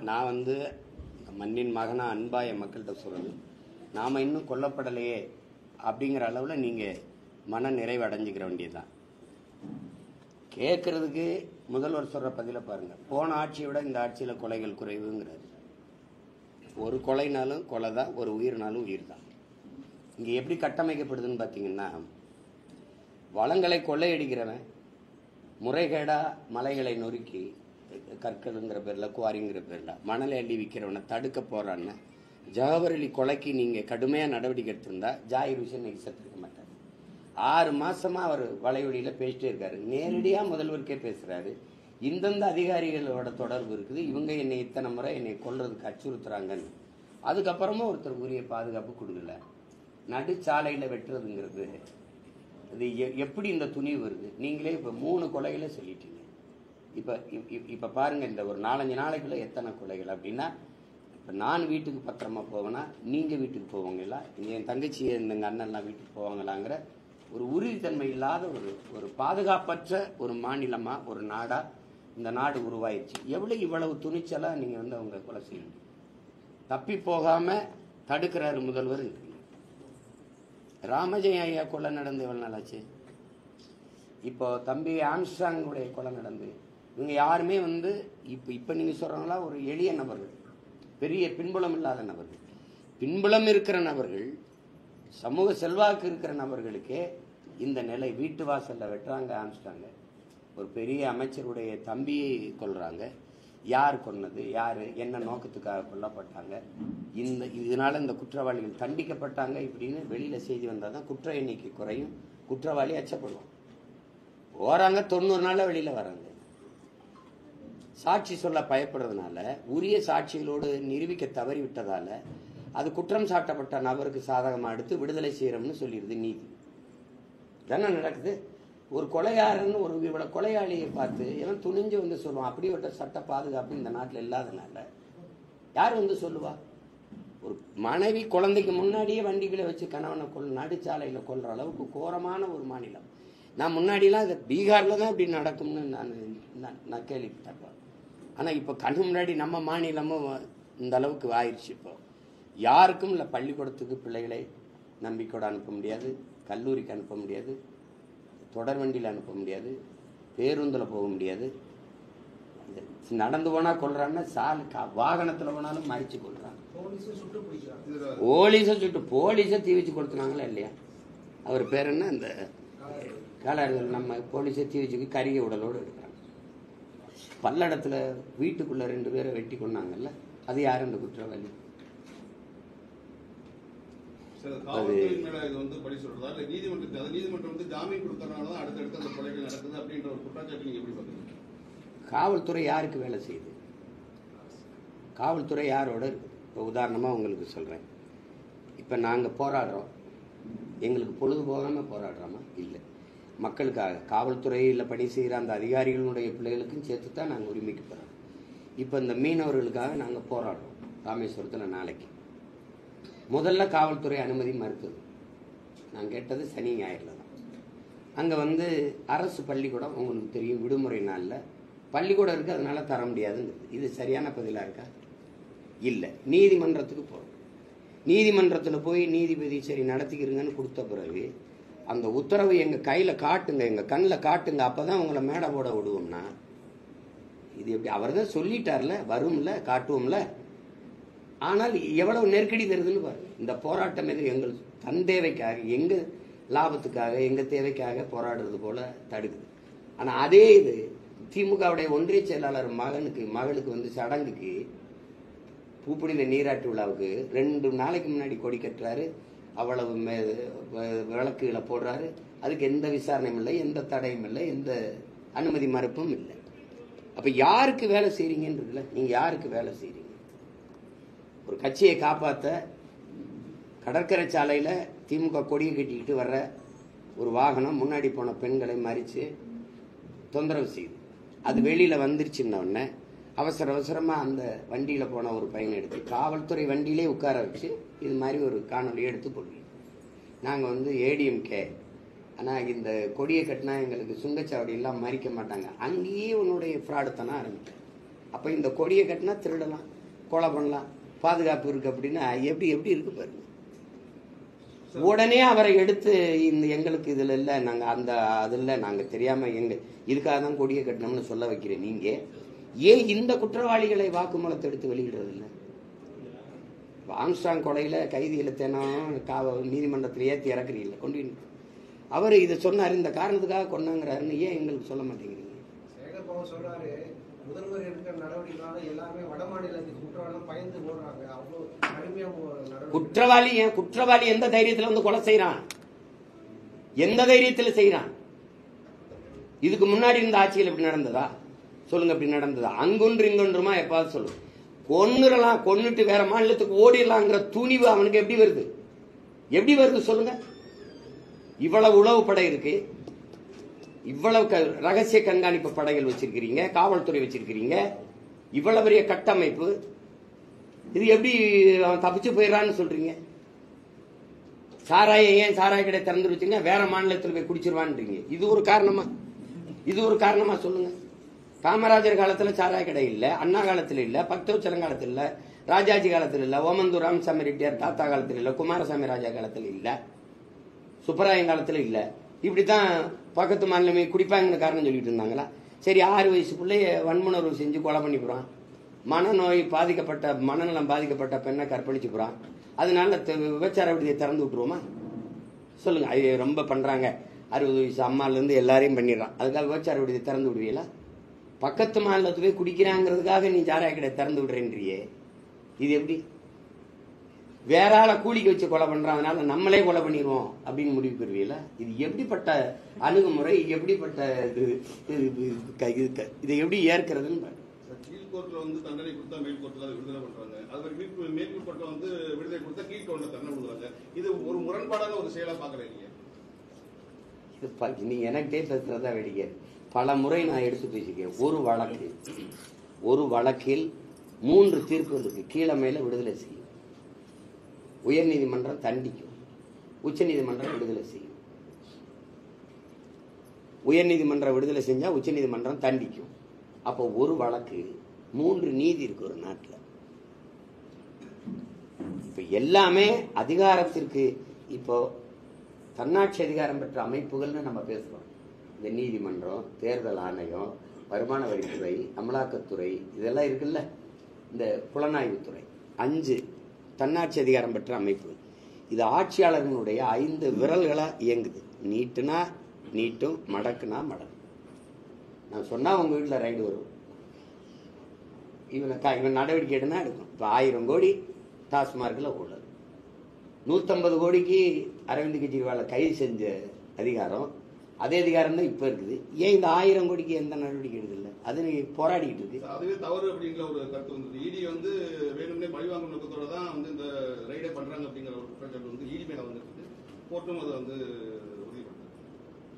நான் வந்து மண்ணின் மகனா அன்பா என் மக்கள்கிட்ட சொல்றது, நாம இன்னும் கொல்லப்படலையே அப்படிங்கிற அளவில் நீங்கள் மன நிறைவு அடைஞ்சிக்கிற வேண்டியதுதான். கேட்கறதுக்கு முதல்வர் சொல்கிற பதில பாருங்க. போன ஆட்சியை விட இந்த ஆட்சியில் கொலைகள் குறைவுங்கிறாரு. ஒரு கொலைனாலும் கொலை தான், ஒரு உயிர்னாலும் உயிர் தான். இங்கே எப்படி கட்டமைக்கப்படுதுன்னு பார்த்தீங்கன்னா, வளங்களை கொள்ளையடிக்கிறவன் முறைகேடா மலைகளை நொறுக்கி கற்கள்ங்கிற பேரில், குவாரிங்கிற பேரில் மணலை அள்ளி விற்கிறவனை தடுக்க போறான்னு ஜவஹர் அலி கொலைக்கு நீங்கள் கடுமையாக நடவடிக்கை எடுத்திருந்தா ஜாகிர் ஹுசேன் இன்னைக்கு செத்துருக்க மாட்டார். 6 மாசமா அவர் வலைவழியில் பேசிட்டே இருக்காரு. நேரடியாக முதல்வருக்கே பேசுறாரு. இந்தந்த அதிகாரிகளோட தொடர்பு இருக்குது, இவங்க என்னை இத்தனை முறை என்னை கொல்றதுக்கு அச்சுறுத்துறாங்கன்னு. அதுக்கப்புறமா ஒருத்தர் உரிய பாதுகாப்பு கொடுக்கல. நடுச்சாலையில் வெட்டுறதுங்கிறது இது எப்படி இந்த துணிவு வருது? நீங்களே இப்போ 3 கொலைகளை சொல்லிட்டீங்க. இப்போ பாருங்க, இந்த ஒரு 4-5 நாளைக்குள்ள எத்தனை கொலைகள் அப்படின்னா, இப்போ நான் வீட்டுக்கு பத்திரமா போவேன்னா நீங்கள் வீட்டுக்கு போவாங்களா, என் தங்கச்சி எங்கள் அண்ணன்லாம் வீட்டுக்கு போவாங்களாங்கிற ஒரு உறுதித்தன்மை இல்லாத ஒரு பாதுகாப்பற்ற ஒரு மாநிலமாக, ஒரு நாடாக இந்த நாடு உருவாயிடுச்சு. இவ்வளவு துணிச்சலாக நீங்கள் வந்து அவங்க கொலை செய்யணும். தப்பி போகாமல் தடுக்கிறாரு முதல்வர். ராமஜெயம் ஐயா கொலை நடந்து எவ்வளோ நாளாச்சு? இப்போ தம்பி ஆம்ஸ்ட்ராங்குடைய கொலை நடந்து, இவங்க யாருமே வந்து இப்போ நீங்கள் சொல்கிறவங்களா ஒரு எளிய நபர்கள், பெரிய பின்புலம் இல்லாத நபர்கள். பின்புலம் இருக்கிற நபர்கள், சமூக செல்வாக்கு இருக்கிற நபர்களுக்கே இந்த நிலை. வீட்டு வாசலில் வெட்டுறாங்க ஆம்ஸ்ட்ராங்க, ஒரு பெரிய அமைச்சருடைய தம்பியை கொல்றாங்க. யார் கொன்னது, யார் என்ன நோக்கத்துக்காக கொல்லப்பட்டாங்க, இதனால இந்த குற்றவாளிகள் தண்டிக்கப்பட்டாங்க இப்படின்னு வெளியில செய்தி வந்தால் தான் குற்ற எண்ணிக்கை குறையும், குற்றவாளி அச்சப்படுவோம். போறாங்க 90 நாளில் வெளியில வராங்க. சாட்சி சொல்ல பயப்படுறதுனால, உரிய சாட்சிகளோடு நிரூபிக்க தவறிவிட்டதால அது குற்றம் சாட்டப்பட்ட நபருக்கு சாதகமாக எடுத்து விடுதலை செய்யறோம்னு சொல்லிடுது நீதி. தானே நடக்குது. ஒரு கொலையாளன்னு ஒரு இவ்வளவு கொலையாளியை பார்த்து எவன் துணிஞ்சு வந்து சொல்லுவான்? அப்படிப்பட்ட சட்ட பாதுகாப்பு இந்த நாட்டில் இல்லாதனால யார் வந்து சொல்லுவா? ஒரு மனைவி குழந்தைக்கு முன்னாடியே வண்டிகளை வச்சு கணவனை நடுச்சாலையில் கொல்ற அளவுக்கு கோரமான ஒரு மாநிலம். நான் முன்னாடிலாம் இதை பீகாரில் தான் இப்படி நடக்கும்னு நான் கேள்விப்பட்டேன். ஆனால் இப்போ கண்ணு முன்னாடி நம்ம மாநிலமும் இந்த அளவுக்கு ஆயிடுச்சு. இப்போ யாருக்கும் இல்லை, பள்ளிக்கூடத்துக்கு பிள்ளைகளை நம்பிக்கையோட அனுப்ப முடியாது, கல்லூரிக்கு அனுப்ப முடியாது, தொடர் வண்டியில் அனுப்ப முடியாது, பேருந்தில் போக முடியாது. நடந்து போனா கொள்றான்னா, வாகனத்தில் போனாலும் மறிச்சு கொள்றாங்க. போலீஸை தீ வச்சு கொடுத்துனாங்களா இல்லையா? அவர் பேர் என்ன, அந்த காலர்கள் நம்ம போலீஸை தீ வச்சுக்கு கரிய உடலோடு எடுக்கிறாங்க. பல்லடத்தில் வீட்டுக்குள்ள 2 பேரை வெட்டி கொண்டாங்கல்ல, அது யார் அந்த குற்றவாளி? காவல்துறை யாருக்கு வேலை செய்யுது? காவல்துறை யாரோட இருக்கு? இப்போ உதாரணமாக உங்களுக்கு சொல்கிறேன். இப்போ நாங்கள் போராடுறோம், எங்களுக்கு பொழுது போகாமல் போராடுறோமா? இல்லை, மக்களுக்காக. காவல்துறையில் பணி செய்கிற அந்த அதிகாரிகளுடைய பிள்ளைகளுக்கும் சேர்த்து தான் நாங்கள் உரிமைக்கு போகிறோம். இப்போ இந்த மீனவர்களுக்காக நாங்கள் போராடுறோம் ராமேஸ்வரத்தில். நாளைக்கு முதல்ல காவல்துறை அனுமதி மறுத்தது. நான் கேட்டது சனி ஞாயிறில் தான். அங்கே வந்து அரசு பள்ளிக்கூடம், உங்களுக்கு தெரியும், விடுமுறை நாளில் பள்ளிக்கூடம் இருக்குது, அதனால தர முடியாதுங்கிறது. இது சரியான பதிலாக இருக்கா? இல்லை. நீதிமன்றத்துக்கு போகிறோம். நீதிமன்றத்தில் போய் நீதிபதி சரி நடத்திக்கிறீங்கன்னு கொடுத்த பிறகு அந்த உத்தரவு எங்கள் கையில் காட்டுங்க, எங்கள் கண்ணில் காட்டுங்க, அப்போ தான் உங்களை மேடை போட விடுவோம்னா இது எப்படி? அவர் தான் சொல்லிட்டார்ல, வரும்ல, காட்டுவோம்ல. ஆனால் எவ்வளவு நெருக்கடி தருதுன்னு பாருங்க. இந்த போராட்டம் எது? எங்கள் தன் தேவைக்காக, எங்கள் லாபத்துக்காக, எங்கள் தேவைக்காக போராடுறது போல தடுக்குது. ஆனால் அதே இது திமுகவுடைய ஒன்றிய செயலாளர் மகளுக்கு வந்து சடங்குக்கு பூப்புனித நீராட்டு விழாவுக்கு 2 நாளைக்கு முன்னாடி கொடி கட்டுறாரு, அவ்வளவு விளக்குகளை போடுறாரு. அதுக்கு எந்த விசாரணையும் இல்லை, எந்த தடையும் இல்லை, எந்த அனுமதி மறுப்பும் இல்லை. அப்ப யாருக்கு வேலை செய்றீங்கன்றதுல நீங்க யாருக்கு வேலை செய்றீங்க? ஒரு கட்சியை காப்பாற்ற கடற்கரை சாலையில திமுக கொடியை கட்டிக்கிட்டு வர்ற ஒரு வாகனம் முன்னாடி போன பெண்களை மறித்து தொந்தரவு செய்யுது. அது வெளியில வந்துருச்சுன்னொடனே அவசர அவசரமா அந்த வண்டியில போன ஒரு பையனை எடுத்து காவல்துறை வண்டியிலே உட்கார வச்சு இது மாதிரி ஒரு காணொலி எடுத்து போடுவீங்க. நாங்கள் வந்து ஏடிஎம்கே, ஆனால் இந்த கொடியை கட்டினா எங்களுக்கு சுங்கச்சாவடி எல்லாம் மறிக்க மாட்டாங்க. அங்கேயே உன்னுடைய ஃப்ராடுத்தனம் ஆரம்பிக்கும். அப்போ இந்த கொடியை கட்டினா திருடலாம், கொலை பண்ணலாம், பாதுகாப்பு இருக்கு அப்படின்னா எப்படி எப்படி இருக்கு பாருங்க. உடனே அவரை எடுத்து இந்த எங்களுக்கு இதுல இல்லை, நாங்கள் அந்த அதில் நாங்கள் தெரியாம இதுக்காக தான் கொடியை கட்டணும்னு சொல்ல வைக்கிறேன். நீங்க ஏன் இந்த குற்றவாளிகளை வாக்குமூலத்தை எடுத்து வெளியிடுறது இல்லை? ஆம்ஸ்ட்ராங் கொலையில கைதிகளை தினம் நீதிமன்றத்தில் ஏற்றி இறக்குறீங்களா? கொண்டு அவர் இதை சொன்னார், இந்த காரணத்துக்காக கொண்டாங்கிறாருன்னு ஏன் எங்களுக்கு சொல்ல மாட்டேங்கிறீங்க? சொல்றாரு முதல்வர் எடுக்கிற நடவடிக்கைனால எல்லாமே வட மாநிலத்துக்கு குற்றவாளி பயந்து போடுறாங்க. அவ்வளோ கடுமையாக குற்றவாளி எந்த தைரியத்தில் வந்து கொலை செய்யறான்? எந்த தைரியத்தில் செய்யறான்? இதுக்கு முன்னாடி இருந்த ஆட்சியில் இப்படி நடந்ததா சொல்லுங்க? இப்படி நடந்ததா? அங்கொன்று இங்கொன்றுமா எப்பாவது சொல்லுங்க. கொன்னுறலாம், கொன்னுட்டு வேற மாநிலத்துக்கு ஓடிடலாங்கிற துணிவு அவனுக்கு எப்படி வருது? எப்படி வருது சொல்லுங்க? இவ்வளவு உளவு படை இருக்கு, இவ்வளவு ரகசிய கண்காணிப்பு படைகள் வச்சிருக்கிறீங்க, காவல்துறை வச்சிருக்கிறீங்க, இவ்வளவு பெரிய கட்டமைப்பு, இது எப்படி அவன் தப்பிச்சு போயிடறான்னு சொல்றீங்க? ஏன் சாராய கடை திறந்து வச்சுங்க, வேற மாநிலத்தில் போய் குடிச்சிருவான்றீங்க. இது ஒரு காரணமா? இது ஒரு காரணமா சொல்லுங்க? காமராஜர் காலத்துல சாராய கடை இல்ல, அண்ணா காலத்துல இல்ல, பக்தவச்சலம் காலத்துல இல்ல, ராஜாஜி காலத்துல இல்ல, ஓமந்தூர் ராமசாமி ரெட்டியார் தாத்தா காலத்துல இல்ல, குமாரசாமி ராஜா காலத்துல இல்ல, சுப்பராயன் காலத்துல இல்ல. இப்படித்தான் பக்கத்து மாநிலமே குடிப்பாங்கன்னு காரணம் சொல்லிட்டு இருந்தாங்களா? சரி, 6 வயசு பிள்ளைய வன்முணர்வு செஞ்சு கொலை பண்ணி போறான், மனநோய் பாதிக்கப்பட்ட மனநலம் பாதிக்கப்பட்ட பெண்ணை கற்பழிச்சு போறான், அதனால விபச்சார விடுதியை திறந்து விட்டுருவோமா சொல்லுங்க? அது ரொம்ப பண்றாங்க, 60 வயசு அம்மால இருந்து எல்லாரையும் பண்ணிடுறான், அதுக்காக விபச்சார விடுதியை திறந்து விடுவீங்களா? பக்கத்து மாநிலத்துவே குடிக்கிறாங்கிறதுக்காக நீ சாராய கடை திறந்து விடுறேன்றியே, இது எப்படி? வேற ஆளை கூலிக்கு வச்சு கொலை பண்றான், அதனால நம்மளே கொலை பண்ணிடுவோம் அப்படின்னு முடிவு பெறுவீங்களா? இது எப்படிப்பட்ட அணுகுமுறை? எப்படிப்பட்ட இதை எப்படி ஏற்கிறதுன்னு கீழ் கோர்ட்ல வந்து தண்டனை கொடுத்தா மேல் கோர்ட்ல விடுதலை பண்றாங்க, அது மேல் கோர்ட்ல வந்து விடுதலை கொடுத்தா கீழ் கோர்ட்ல தண்டனை கொடுக்குறாங்க. இது ஒரு முரண்பாடான ஒரு செயலா பாக்குறீங்க? நீ எனக்கிட்டே பேசுறதா வேடிக்கை. பல முறை நான் எடுத்து பேசிக்கிறேன். ஒரு வழக்கில் 3 தீர்ப்பு இருக்கு. கீழே மேல விடுதலை செய்யும், உயர் நீதிமன்றம் தண்டிக்கும், உச்ச நீதிமன்றம் விடுதலை செய்யும். உயர் நீதிமன்றம் விடுதலை செஞ்சா உச்ச நீதிமன்றம் தண்டிக்கும். அப்போ ஒரு வழக்கு 3 நீதி இருக்கு ஒரு நாட்டில். இப்ப எல்லாமே அதிகாரத்திற்கு, இப்போ தன்னாட்சி அதிகாரம் பெற்ற அமைப்புகள்னு நம்ம பேசுறோம். இந்த நீதிமன்றம், தேர்தல் ஆணையம், வருமான வரித்துறை, அமலாக்கத்துறை, இதெல்லாம் இருக்குல்ல, இந்த புலனாய்வுத்துறை, 5 தன்னாட்சி அதிகாரம் பெற்ற அமைப்பு. இது ஆட்சியாளர்களுடைய 5 விரல்களா இயங்குது. நீட்டுனா நீட்டும், மடக்குனா மடக்கும். நான் சொன்னா உங்க வீட்டில் ரைடு வரும், இவன் நடவடிக்கை எடுனா எடுக்கும். இப்போ 1000 கோடி டாஸ்மார்க்ல ஊழல், 150 கோடிக்கு அரவிந்த் கெஜ்ரிவாலை கைது செஞ்ச அதிகாரம், அதே அதிகாரம் தான் இப்ப இருக்குது. ஏன் இந்த 1000 கோடிக்கு எந்த நடவடிக்கை எடுக்கல? அது போராடிக்கிட்டு இருக்கு. அதுவே தவறு அப்படிங்கிற ஒரு கருத்து வந்து இடி வந்து வேணும்னே பழிவாங்கும் நோக்கத்தோட தான் வந்து இந்த ரைடை பண்றாங்க அப்படிங்கிற ஒரு குற்றச்சாட்டு வந்து இடி மேல வந்து கோர்ட்டும் அதை வந்து உறுதிப்படுத்து.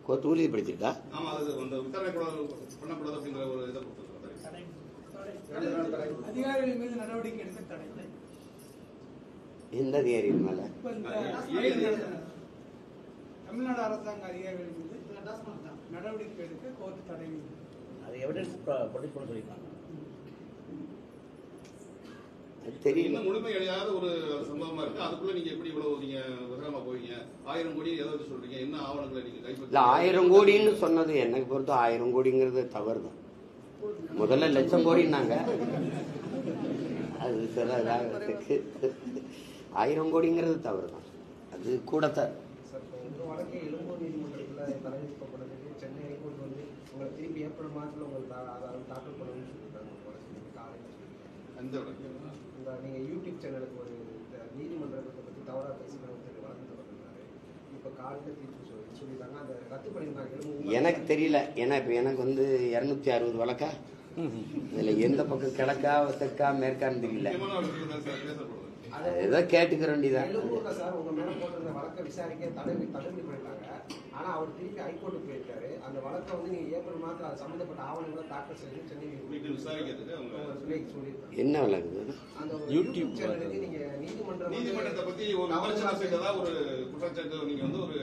கோர்ட் உறுதிப்படுத்திருக்கா? ஆமா, அது அந்த விசாரணை பண்ணக்கூடாது அப்படிங்கிற ஒரு இதை கொடுத்துருக்காங்க. அதிகாரிகள் மீது நடவடிக்கை எடுக்க தடை. எந்த அதிகாரிகள் மேல? தமிழ்நாடு அரசாங்க அதிகாரிகள் மீது நடவடிக்கை எடுக்க கோர்ட் தடை. அது எவிடன்ஸ் ப்ரொடியூஸ் பண்ண சொல்லிருக்காங்க. தெரியல, முழுமை அடையாத ஒரு சம்பவமா இருக்கு. அதுக்குள்ள நீங்க எப்படி இவ்வளவு நீங்க விவரமா போவீங்க? 1000 கோடி ஏதாவது சொல்றீங்க, என்ன ஆவணங்களை நீங்க கைப்பற்ற? 1000 கோடின்னு சொன்னது எனக்கு பொறுத்த 1000 கோடிங்கிறது தவறு தான். முதல்ல 1,00,000 கோடினாங்க, அது 1000 கோடிங்கிறது தவறு தான், அது கூடத்தான். வழக்கை எழும்பூர் நீதிமன்றத்தில் தலைமைப்படுறதுக்கு சென்னை ஹைகோர்ட் வந்து உங்களை திருப்பி ஏப்ரல் மாதத்தில் உங்களுக்கு தாக்கல் பண்ணணும்னு சொல்லியிருக்காங்க. காலையில் இந்த நீங்கள் யூடியூப் சேனலுக்கு ஒரு நீதிமன்றத்தை பற்றி தவறாக பேசுகிற ஒருத்தர் வழக்கு தொடர்ந்தாரு. இப்போ காலையில் தீர்ப்பு சொல்லியிருக்காங்க, அதை ரத்து பண்ணியிருக்காங்க. எனக்கு தெரியல, ஏன்னா இப்போ எனக்கு வந்து 260 வழக்கா, இதில் எந்த பக்கம் கிழக்கா தெற்கா மேற்கான்னு தெரியல. ஏதோ கேட்டுக்கிற வேண்டியதான். சார் உங்க மேல போட்டிருந்த வழக்கை விசாரிக்க தள்ளுபடி பண்ணிட்டாங்க. ஆனா அவர் திருப்பி ஹைகோர்ட்டுக்கு போயிருக்காரு. அந்த வழக்கை வந்து நீங்க ஏப்ரல் மாதத்துல அது சம்பந்தப்பட்ட ஆவணங்களை தாக்கல் செய்து சென்னை என்ன வழக்கு? அந்த யூடியூப் சேனலுக்கு நீங்க நீதிமன்றத்தை பத்தி ஒரு விமர்சனம் செய்ததா ஒரு குற்றச்சாட்டு நீங்க வந்து ஒரு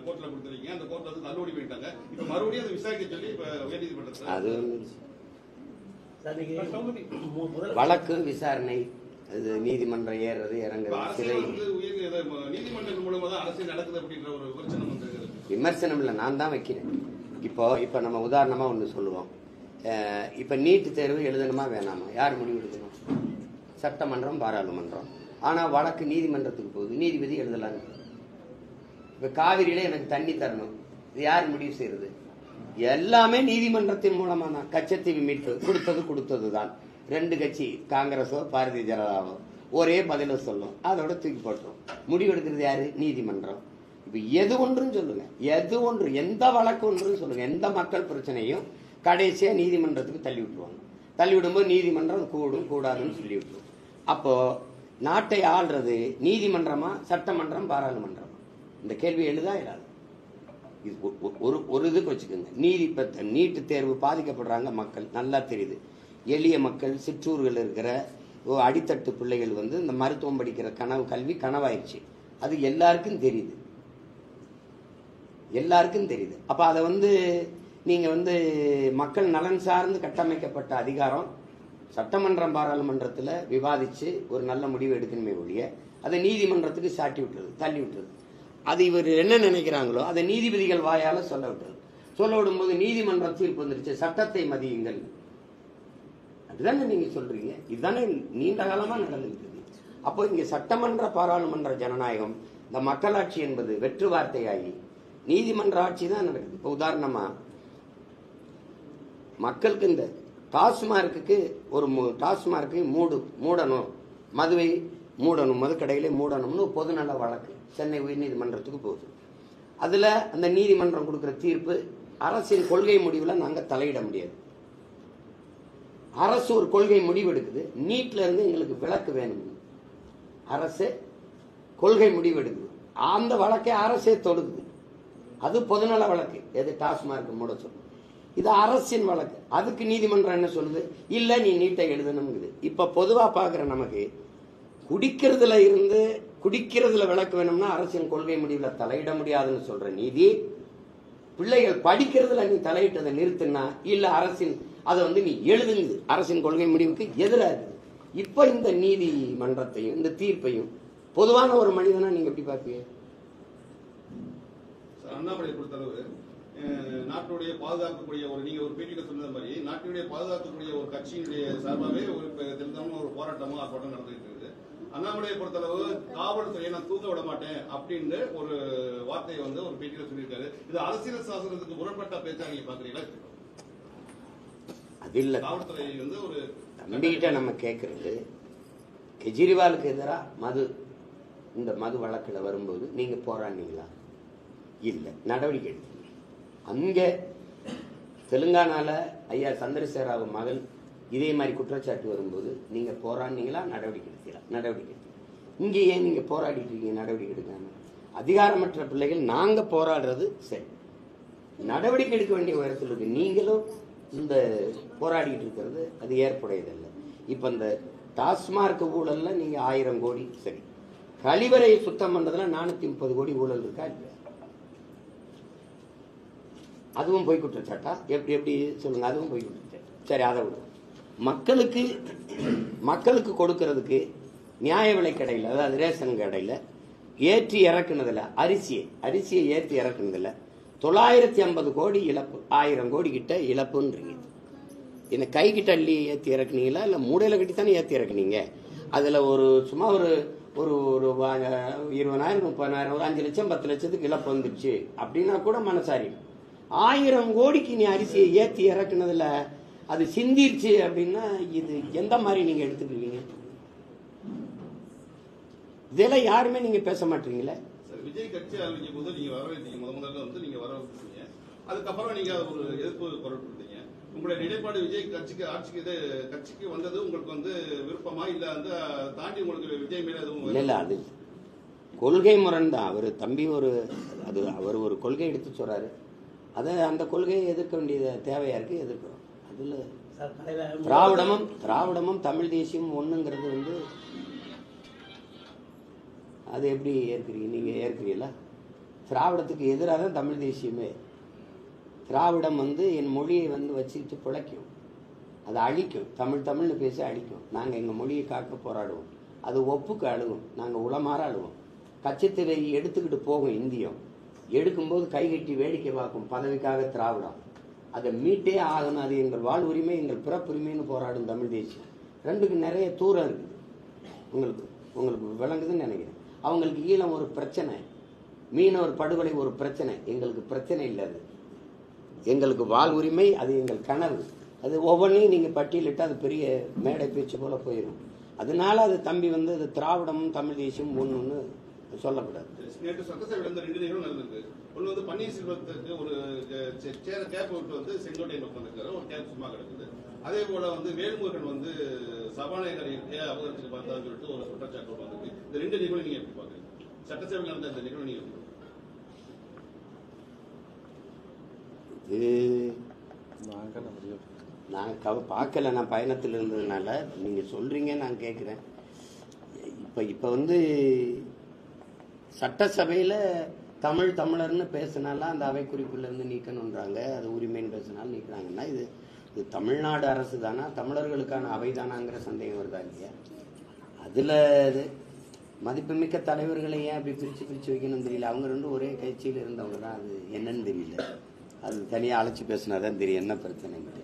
கோர்ட்ல கொடுத்துருக்கீங்க. அந்த கோர்ட்ல வந்து தள்ளுபடி பண்ணிட்டாங்க. இப்ப மறுபடியும் அதை விசாரிக்க சொல்லி இப்ப உயர்நீதிமன்றத்தில் அது வழக்கு விசாரணை, அது நீதிமன்றம் ஏறுறது இறங்குறது, சிறை நீதிமன்றங்கள் மூலமா தான் அரசியல் நடக்குது அப்படின்ற ஒரு விமர்சனம் வந்து விமர்சனம் இல்லை, நான் தான் வைக்கிறேன். இப்போ நம்ம உதாரணமா ஒன்று சொல்லுவோம். இப்போ நீட்டு தேர்வு எழுதணுமா வேணாமா, யார் முடிவு எடுக்கணும்? சட்டமன்றம், பாராளுமன்றம். ஆனால் வழக்கு நீதிமன்றத்துக்கு போகுது, நீதிபதி எழுதலான்னு. இப்போ காவிரியில எனக்கு தண்ணி தரணும், இது யார் முடிவு செய்யறது? எல்லாமே நீதிமன்றத்தின் மூலமா தான். கச்சத்தீவு மீட்பு கொடுத்தது தான். 2 கட்சி, காங்கிரஸோ பாரதிய ஜனதாவோ ஒரே பதில சொல்லும், அதோட தூக்கி போட்டுரும். முடிவு எடுக்கிறது யாரு? நீதிமன்றம். இப்ப எது ஒன்றும் சொல்லுங்க, எது ஒன்று, எந்த வழக்கு ஒன்றும் சொல்லுங்க, எந்த மக்கள் பிரச்சனையும் கடைசியா நீதிமன்றத்துக்கு தள்ளி விட்டுருவாங்க. தள்ளி விடும்போது நீதிமன்றம் கூடும் கூடாதுன்னு சொல்லி விட்டுரும். அப்போ நாட்டை ஆள்றது நீதிமன்றமா, சட்டமன்றம், பாராளுமன்றம்? இந்த கேள்வி எழுதா இல்லாது. இது ஒரு இதுக்கு வச்சுக்கோங்க. நீட்டு தேர்வு பாதிக்கப்படுறாங்க மக்கள், நல்லா தெரியுது. எளிய மக்கள், சிற்றூர்கள் இருக்கிற அடித்தட்டு பிள்ளைகள் வந்து இந்த மருத்துவம் படிக்கிற கல்வி கனவாயிடுச்சு. அது எல்லாருக்கும் தெரியுது, எல்லாருக்கும் தெரியுது. அப்ப அதை வந்து நீங்க வந்து மக்கள் நலன் சார்ந்து கட்டமைக்கப்பட்ட அதிகாரம் சட்டமன்றம், பாராளுமன்றத்தில் விவாதிச்சு ஒரு நல்ல முடிவு எடுக்கணுமே ஒழிய அதை நீதிமன்றத்துக்கு சாட்டி விட்டுறது, தள்ளி விட்டுறது. அது இவர் என்ன நினைக்கிறாங்களோ அதை நீதிபதிகள் வாயால சொல்ல விட்டுறது. சொல்ல விடும்போது நீதிமன்றம் தீர்ப்பு வந்துருச்சு, சட்டத்தை மதியுங்கள். அதுதானே நீங்க சொல்றீங்க, இதுதானே நீண்ட காலமா நடந்துருக்கு. அப்போ இங்க சட்டமன்ற, பாராளுமன்ற ஜனநாயகம், இந்த மக்களாட்சி என்பது வெற்று வார்த்தையாகி நீதிமன்ற ஆட்சி தான் நடக்குது. இப்போ உதாரணமா மக்களுக்கு இந்த டாஸ்மார்க்கு டாஸ்மார்க்கை மூடணும், மதுவை மூடணும், மதுக்கடையிலே மூடணும்னு பொதுநல வழக்கு சென்னை உயர்நீதிமன்றத்துக்கு போகுது. அதுல அந்த நீதிமன்றம் கொடுக்கிற தீர்ப்பு, அரசின் கொள்கை முடிவுல நாங்க தலையிட முடியாது. அரசு ஒரு கொள்கை முடிவு எடுக்குது, நீட்ல இருந்து எங்களுக்கு விலக்கு வேணும், அரசு கொள்கை முடிவு எடுக்குது, அந்த வழக்கை அரசே தொடுக்குது. அது பொதுநல வழக்கு, எது டாஸ்மார்க் மூட சொல்லுது. இது அரசின் வழக்கு, அதுக்கு நீதிமன்றம் என்ன சொல்லுது? இல்ல நீ நீட்டை எழுதணும்ங்குது. இப்ப பொதுவா பாக்குற நமக்கு குடிக்கிறதுல விளக்கு வேணும்னா அரசின் கொள்கை முடிவுல தலையிட முடியாதுன்னு சொல்ற நீதி, பிள்ளைகள் படிக்கிறதுல நீ தலையிட்டதை நிறுத்தினா இல்ல அரசின் அதை வந்து நீ எழுதுங்குது, அரசின் கொள்கை முடிவுக்கு எதிராக இருக்குது. இப்ப இந்த நீதிமன்றத்தையும் இந்த தீர்ப்பையும் பொதுவான ஒரு மனிதனா நீங்க எப்படி பார்ப்பீங்க? அண்ணாமலை பொறுத்தளவு நாட்டுடைய பாதுகாக்கக்கூடிய நீங்க ஒரு பேட்டியில சொன்னது மாதிரி நாட்டுடைய பாதுகாக்கக்கூடிய ஒரு கட்சியினுடைய சார்பாகவே ஒரு போராட்டமோ ஆர்ப்பாட்டம் நடந்துட்டு இருக்குது. அண்ணாமலையை பொறுத்தளவு காவல்துறையை நான் தூங்க விட மாட்டேன் அப்படின்னு ஒரு வார்த்தையை வந்து ஒரு பேட்டியில சொல்லியிருக்காரு. இது அரசியல் சாசனத்துக்கு முரண்பட்ட பேச்சா நீங்க பாக்குறீங்களா? அது இல்ல, காவல்துறை வந்து ஒரு தம்பிகிட்ட நம்ம கேட்கறது, கெஜ்ரிவாலுக்கு எதிராக இந்த மது வழக்கில் வரும்போது நீங்க போராடினீங்களா? இல்ல, நடவடிக்கை எடுத்தீங்க. அங்க தெலுங்கானால ஐயா சந்திரசேகர மகள் இதே மாதிரி குற்றச்சாட்டு வரும்போது நீங்க போராடினீங்களா? நடவடிக்கை எடுத்தீங்களா? நடவடிக்கை எடுத்தீங்க. இங்க ஏன் நீங்க போராடிட்டு இருக்கீங்க? நடவடிக்கை எடுக்காம. அதிகாரமற்ற பிள்ளைகள் நாங்க போராடுறது சரி, நடவடிக்கை எடுக்க வேண்டிய உயரத்தில் இருக்கு. நீங்களும் இந்த போராடிட்டு இருக்கிறது அது ஏற்புடையதில்லை. இப்ப இந்த டாஸ்மார்க் ஊழல்ல நீங்க 1000 கோடி சரி, கழிவறை சுத்தம் பண்றதுல 430 கோடி ஊழல் இருக்கா இல்லையா? அதுவும் போய் குற்றச்சாட்டா? எப்படி சொல்லுங்க, அதுவும் போய் குற்றச்சாட்டு. சரி, அதை விட மக்களுக்கு கொடுக்கறதுக்கு நியாய விலை கடையில், அதாவது ரேஷன் கடையில் ஏற்றி இறக்குனதுல அரிசியை ஏற்றி இறக்குனதுல 950 கோடி இழப்பு, 1000 கோடி கிட்ட இழப்புன்றீங்க. இந்த கை கிட்ட அள்ளி ஏற்றி இறக்குனீங்களா இல்ல மூடையில கட்டி தானே ஏற்றி இறக்குனீங்க? அதுல சும்மா ஒரு 20,000 30,000 ஒரு 5 லட்சம் 10 லட்சத்துக்கு இழப்பு வந்துருச்சு அப்படின்னா கூட மனசாரி. 1000 கோடிக்கு நீ அரிசியை ஏற்றி இறக்குனதுல அது சிந்திருச்சு அப்படின்னா இது எந்த மாதிரி நீங்க எடுத்துக்கிறீங்க? இதெல்லாம் யாருமே நீங்க பேச மாட்டீங்களே. விஜய் கட்சி ஆரம்பிக்கும் போது நீங்க வரவேற்றீங்க, முதல்ல வந்து நீங்க வரவேற்றீங்க, அதுக்கப்புறம் நீங்க ஒரு எதிர்ப்பு குரல் கொடுத்தீங்க. உங்களுடைய நிலைப்பாடு விஜய் கட்சிக்கு வந்தது உங்களுக்கு வந்து விருப்பமா இல்ல வந்து தாண்டி உங்களுக்கு விஜய் மேல எதுவும் இல்ல? அது கொள்கை முரண் தான். அவர் தம்பி அவர் ஒரு கொள்கை எடுத்து சொல்றாரு, அந்த கொள்கையை எதிர்க்க வேண்டிய தேவையா இருக்கு, எதிர்க்கிறோம். அதுல திராவிடமும் தமிழ் தேசியம் ஒண்ணுங்கிறது வந்து அது எப்படி ஏற்கிறீங்க? நீங்க ஏற்கிறீங்களா? திராவிடத்துக்கு எதிராக தான் தமிழ் தேசியமே. திராவிடம் வந்து என் மொழியை வந்து வச்சுக்கிட்டு பிழைக்கும், அதை அழிக்கும். தமிழ்னு பேசி அழிக்கும். நாங்கள் எங்கள் மொழியை காக்க போராடுவோம். அது ஒப்புக்கு அழுகும். நாங்கள் உளமாற அழுவோம். கச்சத்தீவை எடுத்துக்கிட்டு போகும் இந்தியம். எடுக்கும்போது கைகட்டி வேடிக்கை பார்க்கும் பதவிக்காக திராவிடம். அதை மீட்டே ஆகணும். அது எங்கள் வாழ்வுரிமை, எங்கள் பிறப்புரிமைன்னு போராடும் தமிழ் தேசியம். ரெண்டுக்கு நிறைய தூரம் இருக்குது. உங்களுக்கு விளங்குதுன்னு நினைக்கிறேன். அவங்களுக்கு ஈழம் ஒரு பிரச்சனை, மீனவர் படுகொலை ஒரு பிரச்சனை. எங்களுக்கு பிரச்சனை இல்லை. அது எங்களுக்கு வாழ்வுரிமை, அது எங்கள் கனவு. அது ஒவ்வொன்றையும் நீங்கள் பட்டியலிட்டு அது பெரிய மேடை பேச்சு போல போயிடும். அதனால அது தம்பி வந்து அது திராவிடமும் தமிழ் தேசியமும் ஒன்று சொல்லக்கூடாது. நேற்று சட்டசபையில் 2 நிகழ்வு நடந்திருக்கு. ஒன்று வந்து பன்னீர்செல்வத்துக்கு ஒரு கேப் விட்டு வந்து செங்கோட்டையன் உட்காந்துருக்காரு, ஒரு கேப் சும்மா கிடக்குது. அதே போல வந்து வேல்முருகன் வந்து சபாநாயகரை அபகரிச்சுட்டு பார்த்தான்னு சொல்லிட்டு ஒரு குற்றச்சாட்டு வந்திருக்கு. இந்த 2 நிகழ்வு நீங்க எப்படி பாக்குறீங்க? சட்டசபையில் நடந்த இந்த நிகழ்வு நீங்க நான் பார்க்கல, நான் பயணத்தில் இருந்ததுனால நீங்க சொல்றீங்க, நான் கேட்குறேன். இப்போ வந்து சட்டசபையில் தமிழர்னு பேசினாலும் அந்த அவை குறிப்பிலிருந்து நீக்கணுன்றாங்க. அது உரிமைன்னு பேசினாலும் நீக்கிறாங்கன்னா இது தமிழ்நாடு அரசு தானா, தமிழர்களுக்கான அவை தானாங்கிற சந்தேகம் வருதா இல்லையா? அதில் இது மதிப்புமிக்க தலைவர்களை ஏன் அப்படி பிரித்து வைக்கணும்னு தெரியல. அவங்க ரெண்டும் ஒரே கட்சியில் இருந்தவங்க தான். அது என்னன்னு தெரியல. அது தனியாக அழைச்சி பேசினா தான் தெரியும் என்ன பிரச்சனைன்னு.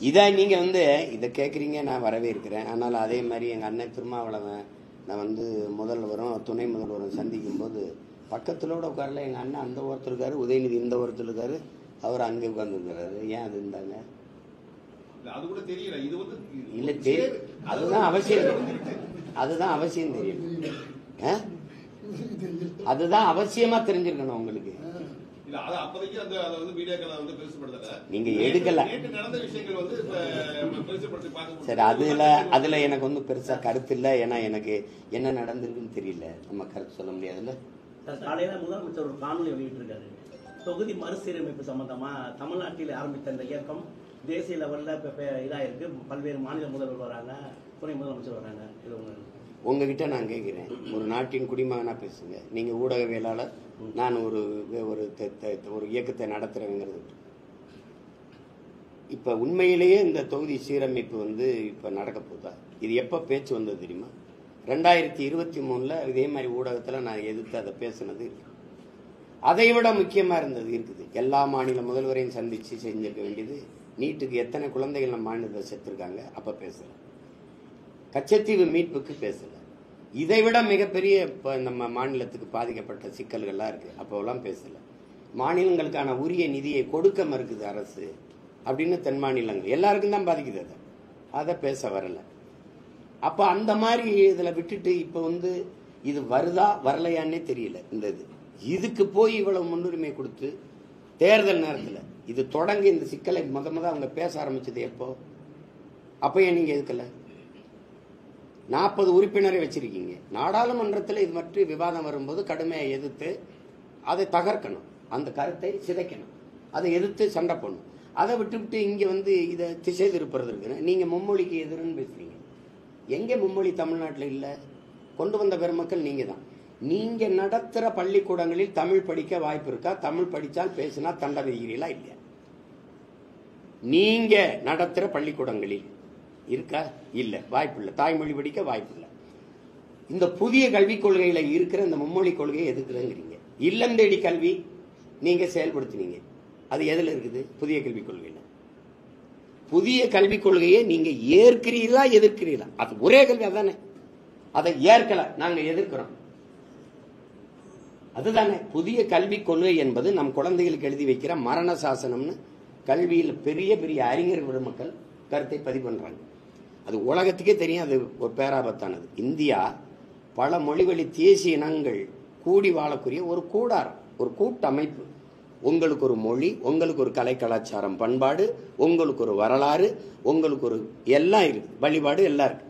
இதை நீங்க வந்து இதை கேட்குறீங்க, நான் வரவே இருக்கிறேன். ஆனால் அதே மாதிரி எங்கள் அண்ணன் திருமாவளவன் நான் வந்து முதல்வரும் துணை முதல்வரும் சந்திக்கும் போது பக்கத்திலோட உட்காரல. எங்கள் அண்ணன் அந்த ஒருத்தர் இருக்காரு, உதயநிதி இந்த ஒருத்தர் இருக்காரு, அவர் அங்கே உட்கார்ந்துருக்கிறாரு. ஏன் அது இருந்தாங்க? இல்லை அதுதான் அவசியம். அதுதான் அவசியம் தெரியும். அதுதான் அவசியமா தெரிஞ்சிருக்கணும் உங்களுக்கு. நீங்க எடுக்கல. சரி, அதுல எனக்கு வந்து பெருசா கருத்து இல்லை. ஏன்னா எனக்கு என்ன நடந்திருக்குன்னு தெரியல. நம்ம கருத்து சொல்ல முடியாதுல்ல. காலையில முதலமைச்சர் ஒரு காணொலி வெளியிட்டிருக்காரு. தொகுதி மறுசீரமைப்பு சம்பந்தமா தமிழ்நாட்டில் ஆரம்பித்த இந்த இயக்கம் தேசிய லெவல்ல இதாயிருக்கு. பல்வேறு மாநில முதல்வர் வராங்க, துணை முதலமைச்சர் வராங்க. இது உங்ககிட்ட நான் கேட்கிறேன், ஒரு நாட்டின் குடிமகனா பேசுங்க. நீங்க ஊடகவியலாளர், நான் ஒரு இயக்கத்தை நடத்துறேங்கிறது. இப்ப உண்மையிலேயே இந்த தொகுதி சீரமைப்பு வந்து இப்ப நடக்க போதா? இது எப்ப பேச்சு வந்தது தெரியுமா? 2023 இதே மாதிரி ஊடகத்துல நான் எதிர்த்து அதை பேசுனது இருக்கு. அதை விட முக்கியமா இருந்தது இருக்குது. எல்லா மாநில முதல்வரையும் சந்திச்சு செஞ்சிருக்க வேண்டியது. நீட்டுக்கு எத்தனை குழந்தைகள் நம்ம மாநிலத்தில் செத்துருக்காங்க அப்ப பேசல. கச்சத்தீவு மீட்புக்கு பேசல. இதை விட மிகப்பெரிய நம்ம மாநிலத்துக்கு பாதிக்கப்பட்ட சிக்கல்கள்லாம் இருக்கு, அப்போலாம் பேசல. மாநிலங்களுக்கான உரிய நிதியை கொடுக்க மறுக்குது அரசு அப்படின்னு தென் மாநிலங்கள் எல்லாருக்கும் தான் பாதிக்குது. அதை பேச வரல. அப்ப அந்த மாதிரி இதுல விட்டுட்டு இப்ப வந்து இது வருதா வரலையான்னே தெரியல. இந்த இதுக்கு போய் இவ்வளவு முன்னுரிமை கொடுத்து தேர்தல் நேரத்தில் இது தொடங்கி இந்த சிக்கலை முத அவங்க பேச ஆரம்பிச்சது எப்போ? அப்ப ஏன் நீங்க எதுக்கல? 40 உறுப்பினரை வச்சிருக்கீங்க. நாடாளுமன்றத்தில் இது பற்றி விவாதம் வரும்போது கடுமையை எதிர்த்து அதை தகர்க்கணும், அந்த கருத்தை சிதைக்கணும், அதை எதிர்த்து சண்டை பண்ணணும். அதை விட்டுவிட்டு இங்க வந்து இதை திசை திருப்புறது இருக்குன்னு நீங்க மும்மொழிக்கு எதிர்ன்னு பேசுறீங்க. எங்க மும்மொழி தமிழ்நாட்டில் இல்ல? கொண்டு வந்த பெருமக்கள் நீங்க தான். நீங்க நடத்துற பள்ளிக்கூடங்களில் தமிழ் படிக்க வாய்ப்பு இருக்கா? தமிழ் படிச்சால் பேசினா தண்டை விதிக்கிறீங்களா இல்லையா? நீங்க நடத்துற பள்ளிக்கூடங்களில் இருக்கா? இல்ல, வாய்ப்பு இல்லை. தாய்மொழி படிக்க வாய்ப்பு இல்லை. இந்த புதிய கல்விக் கொள்கையில இருக்கிற இந்த மும்மொழி கொள்கையை எதுக்குறீங்க? இல்லம் தேடி கல்வி நீங்க செயல்படுத்தினீங்க. அது எதுல இருக்குது? புதிய கல்விக் கொள்கையில. புதிய கல்விக் கொள்கையை நீங்க ஏற்கிறீர்களா எதிர்க்கிறீர்களா? அது ஒரே கல்வி அதானே. அதை ஏற்கல, நாங்க எதிர்க்கிறோம். அதுதானே புதிய கல்விக் கொள்கை என்பது. நம் குழந்தைகளுக்கு எழுதி வைக்கிற மரண சாசனம்னு கல்வியில் பெரிய பெரிய அறிஞர் பெருமக்கள் கருத்தை பதிவு பண்றாங்க. அது உலகத்துக்கே தெரியும். அது ஒரு பேராபத்தானது. இந்தியா பல மொழிவழி தேசிய இனங்கள் கூடி வாழக்கூடிய ஒரு கூடாரம், ஒரு கூட்டமைப்பு. உங்களுக்கு ஒரு மொழி, உங்களுக்கு ஒரு கலை கலாச்சாரம் பண்பாடு, உங்களுக்கு ஒரு வரலாறு, உங்களுக்கு ஒரு எல்லாம் இருக்கு, வழிபாடு எல்லாம் இருக்கு.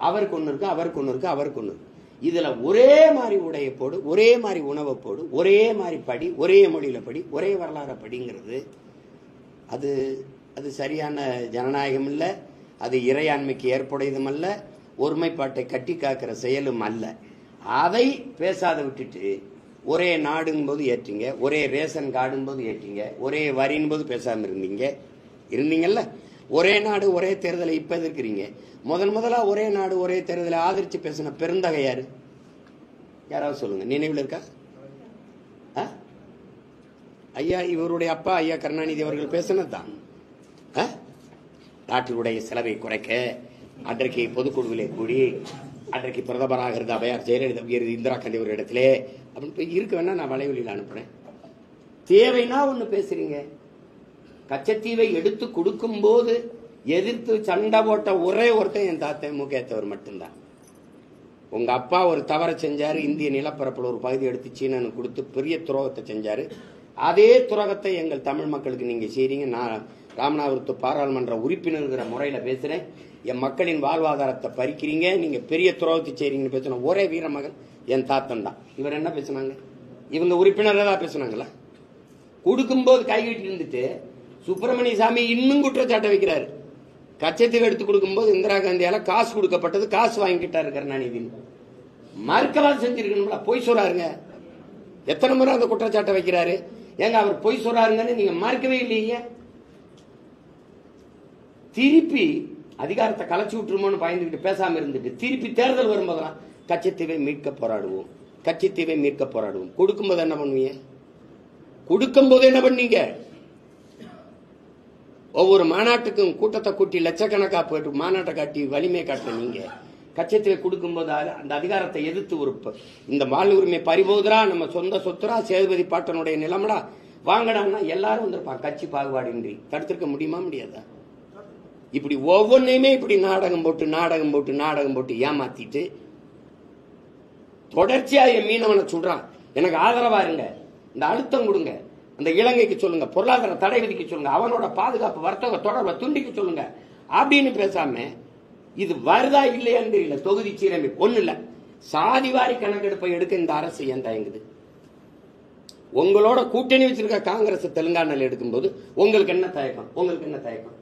அவருக்கு ஒன்று இருக்கு, அவருக்கு ஒன்று இருக்கு, அவருக்கு ஒன்று இருக்கு. இதுல ஒரே மாதிரி உடைய போடு, ஒரே மாதிரி உணவை போடு, ஒரே மாதிரி படி, ஒரே மொழியில படி, ஒரே வரலாறு படிங்கிறது அது அது சரியான ஜனநாயகம் இல்லை. அது இறையாண்மைக்கு ஏற்புடையதும் அல்ல, ஒருமைப்பாட்டை கட்டி காக்கிற செயலும் அல்ல. அதை பேசாத விட்டுட்டு ஒரே நாடுங்கும்போது ஏற்றீங்க, ஒரே ரேஷன் கார்டும்போது ஏற்றீங்க, ஒரே வரின் போது பேசாமல் இருந்தீங்கல்ல. ஒரே நாடு ஒரே தேர்தலை இப்ப எதிர்க்கிறீங்க. முதலா ஒரே நாடு ஒரே தேர்தலை ஆதரிச்சு பேசின பெருந்தகை யாரு? யாராவது சொல்லுங்க, நினைவில் இருக்கா? ஐயா இவருடைய அப்பா ஐயா கருணாநிதி அவர்கள் பேசினதுதான். நாட்டினுடைய செலவை குறைக்க அன்றைக்கு பொதுக்குழுவிலே கூடி அன்றைக்கு பிரதமராக இருந்த அவையார் ஜெயலலிதா இந்திரா காந்தி ஒரு இடத்திலே அப்படின்னு இருக்க வேணா நான் வலைவெளியில் அனுப்புறேன். தேவைன்னா ஒண்ணு பேசுறீங்க. கச்சத்தீவை எடுத்து கொடுக்கும் போது எதிர்த்து சண்டை போட்ட ஒரே ஒருத்தன் என் தாத்தா முகேத்தவர் மட்டும்தான். உங்க அப்பா ஒரு தவறை செஞ்சாரு, இந்திய நிலப்பரப்புல ஒரு பகுதி எடுத்து சீனனுக்கு கொடுத்து பெரிய துரோகத்தை செஞ்சாரு. அதே துரோகத்தை எங்கள் தமிழ் மக்களுக்கு நீங்க செய்றீங்க. நான் ராமநாதபுரத்து பாராளுமன்ற உறுப்பினர்கிற முறையில பேசுறேன். என் மக்களின் வாழ்வாதாரத்தை பறிக்கிறீங்க, நீங்க பெரிய துரோகத்தை செய்றீங்கன்னு பேசின ஒரே வீரமகன் என் தாத்தன் தான். இவர் என்ன பேசினாங்க? இவங்க உறுப்பினராக தான் பேசினாங்களா? கொடுக்கும்போது கைவிட்டு இருந்துட்டு சுப்பிரமணிய சாமி இன்னும் குற்றச்சாட்டை வைக்கிறாரு. கச்சத்தீவு எடுத்து கொடுக்கும்போது இந்திரா காந்தியால காசு கொடுக்கப்பட்டது, காசு வாங்கிட்டாரு கருணாநிதி. மறுக்கவாது செஞ்சிருக்கணும்ல, பொய் சொல்றாருங்க. எத்தனை முறை அந்த குற்றச்சாட்டை வைக்கிறாரு? ஏங்க அவர் பொய் சொல்றாருங்கன்னு நீங்க மறுக்கவே இல்லையே. திருப்பி அதிகாரத்தை கலைச்சு விட்டுருமோன்னு பயந்துகிட்டு பேசாம இருந்துட்டு திருப்பி தேர்தல் வரும்போதெல்லாம் கச்சத்தீவை மீட்க போராடுவோம், கச்சத்தீவை மீட்க போராடுவோம். கொடுக்கும்போது என்ன பண்ணுவீங்க? கொடுக்கும் போது என்ன பண்ணீங்க? ஒவ்வொரு மாநாட்டுக்கும் கூட்டத்தை கூட்டி லட்சக்கணக்கா போயிட்டு மாநாட்டை காட்டி வலிமை காட்டின நீங்க கச்சத்தீவை கொடுக்கும்போது அந்த அதிகாரத்தை எதிர்த்து ஒரு இந்த வாழ் உரிமை பறிபோதுரா, நம்ம சொந்த சொத்துரா, சேதுபதி பாட்டனுடைய நிலமடா வாங்கடான்னா எல்லாரும் வந்திருப்பான். கட்சி பாகுபாடின்றி தடுத்திருக்க முடியுமா? முடியாதா? இப்படி ஒவ்வொன்றையுமே இப்படி நாடகம் போட்டு ஏமாத்திட்டு தொடர்ச்சியா என் மீனவனை சொல்றான். எனக்கு ஆதரவா இருங்க, இந்த அழுத்தம் கொடுங்க, அந்த இலங்கைக்கு சொல்லுங்க, பொருளாதார தடை விதிக்க சொல்லுங்க, அவனோட பாதுகாப்பு வர்த்தக தொடர்பை துண்டிக்க சொல்லுங்க அப்படின்னு பேசாம இது வருதா இல்லையான்னு தெரியல. தொகுதி சீரமைப்பு ஒண்ணு இல்ல, சாதிவாரி கணக்கெடுப்பை எடுக்க இந்த அரசு ஏன் தயங்குது? உங்களோட கூட்டணி வச்சிருக்க காங்கிரஸ் தெலுங்கானால எடுக்கும்போது உங்களுக்கு என்ன தயக்கம்? உங்களுக்கு என்ன தயக்கம்?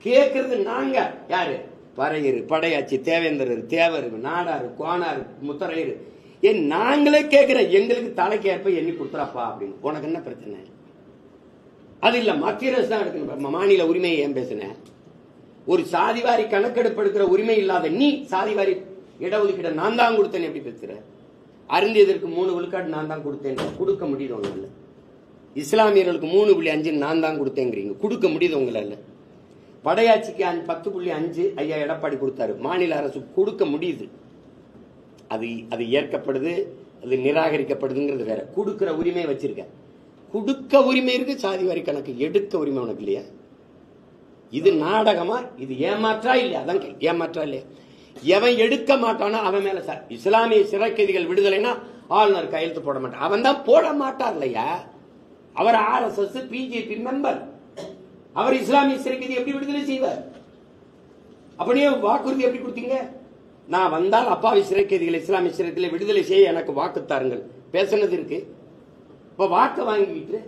கேட்கறது நாங்க யாரு? பறையரு, படையாச்சி, தேவேந்திரர், தேவர், நாடாரு, கோனாரு, முத்தரையரு, ஏன் நாங்களே கேட்கிற எங்களுக்கு தலைக்கு ஏற்ப எண்ணி கொடுத்துறாப்பா அப்படின்னு. உனக்கு என்ன பிரச்சனை? அது இல்ல மத்திய அரசு தான் எடுக்கணும். மாநில உரிமையை ஏன் பேசுன? ஒரு சாதிவாரி கணக்கெடுப்பு எடுக்கிற உரிமை இல்லாத நீ சாதிவாரி இடஒதுக்கீட நான் தான் கொடுத்தேன் எப்படி பேசுற? அருந்தியதற்கு 3 விழுக்காடு நான் தான் கொடுத்தேன், கொடுக்க முடியுது உங்களால. இஸ்லாமியர்களுக்கு 3.5 நான் தான் கொடுத்தேங்கிறீங்க, கொடுக்க முடியுது உங்களால. படையாட்சிக்கு 10.5 ஐயா எடப்பாடி கொடுத்தாரு, மாநில அரசு கொடுக்க முடியுது. அது ஏற்கப்படுது, அது நிராகரிக்கப்படுதுங்கிறது வேற. கொடுக்கிற உரிமை வச்சிருக்க, கொடுக்க உரிமை இருக்கு, சாதிவாரி கணக்கு எடுக்க உரிமை உனக்கு இல்லையா? இது நாடகமா? இது ஏமாற்றா இல்லையா? அதான் ஏமாற்றா இல்லையா? எவன் எடுக்க மாட்டானோ அவன் மேல சார். இஸ்லாமிய சிறை கைதிகள் விடுதலைனா ஆளுநர் கையெழுத்து போட மாட்டான், அவன் தான் போட மாட்டார் இல்லையா? அவர் RSS பிஜேபி மெம்பர், அவர் இஸ்லாமிய சிறை கைதி எப்படி விடுதலை செய்வார்? அப்படியே வாக்குறுதி எப்படி கொடுத்தீங்க? நான் வந்தால் அப்பாவி சிறை கைதிகள் இஸ்லாமிய சிறைகளை விடுதலை செய்ய எனக்கு வாக்கு தாருங்கள் பேசினது இருக்கு. இப்ப வாக்கு வாங்கிட்டு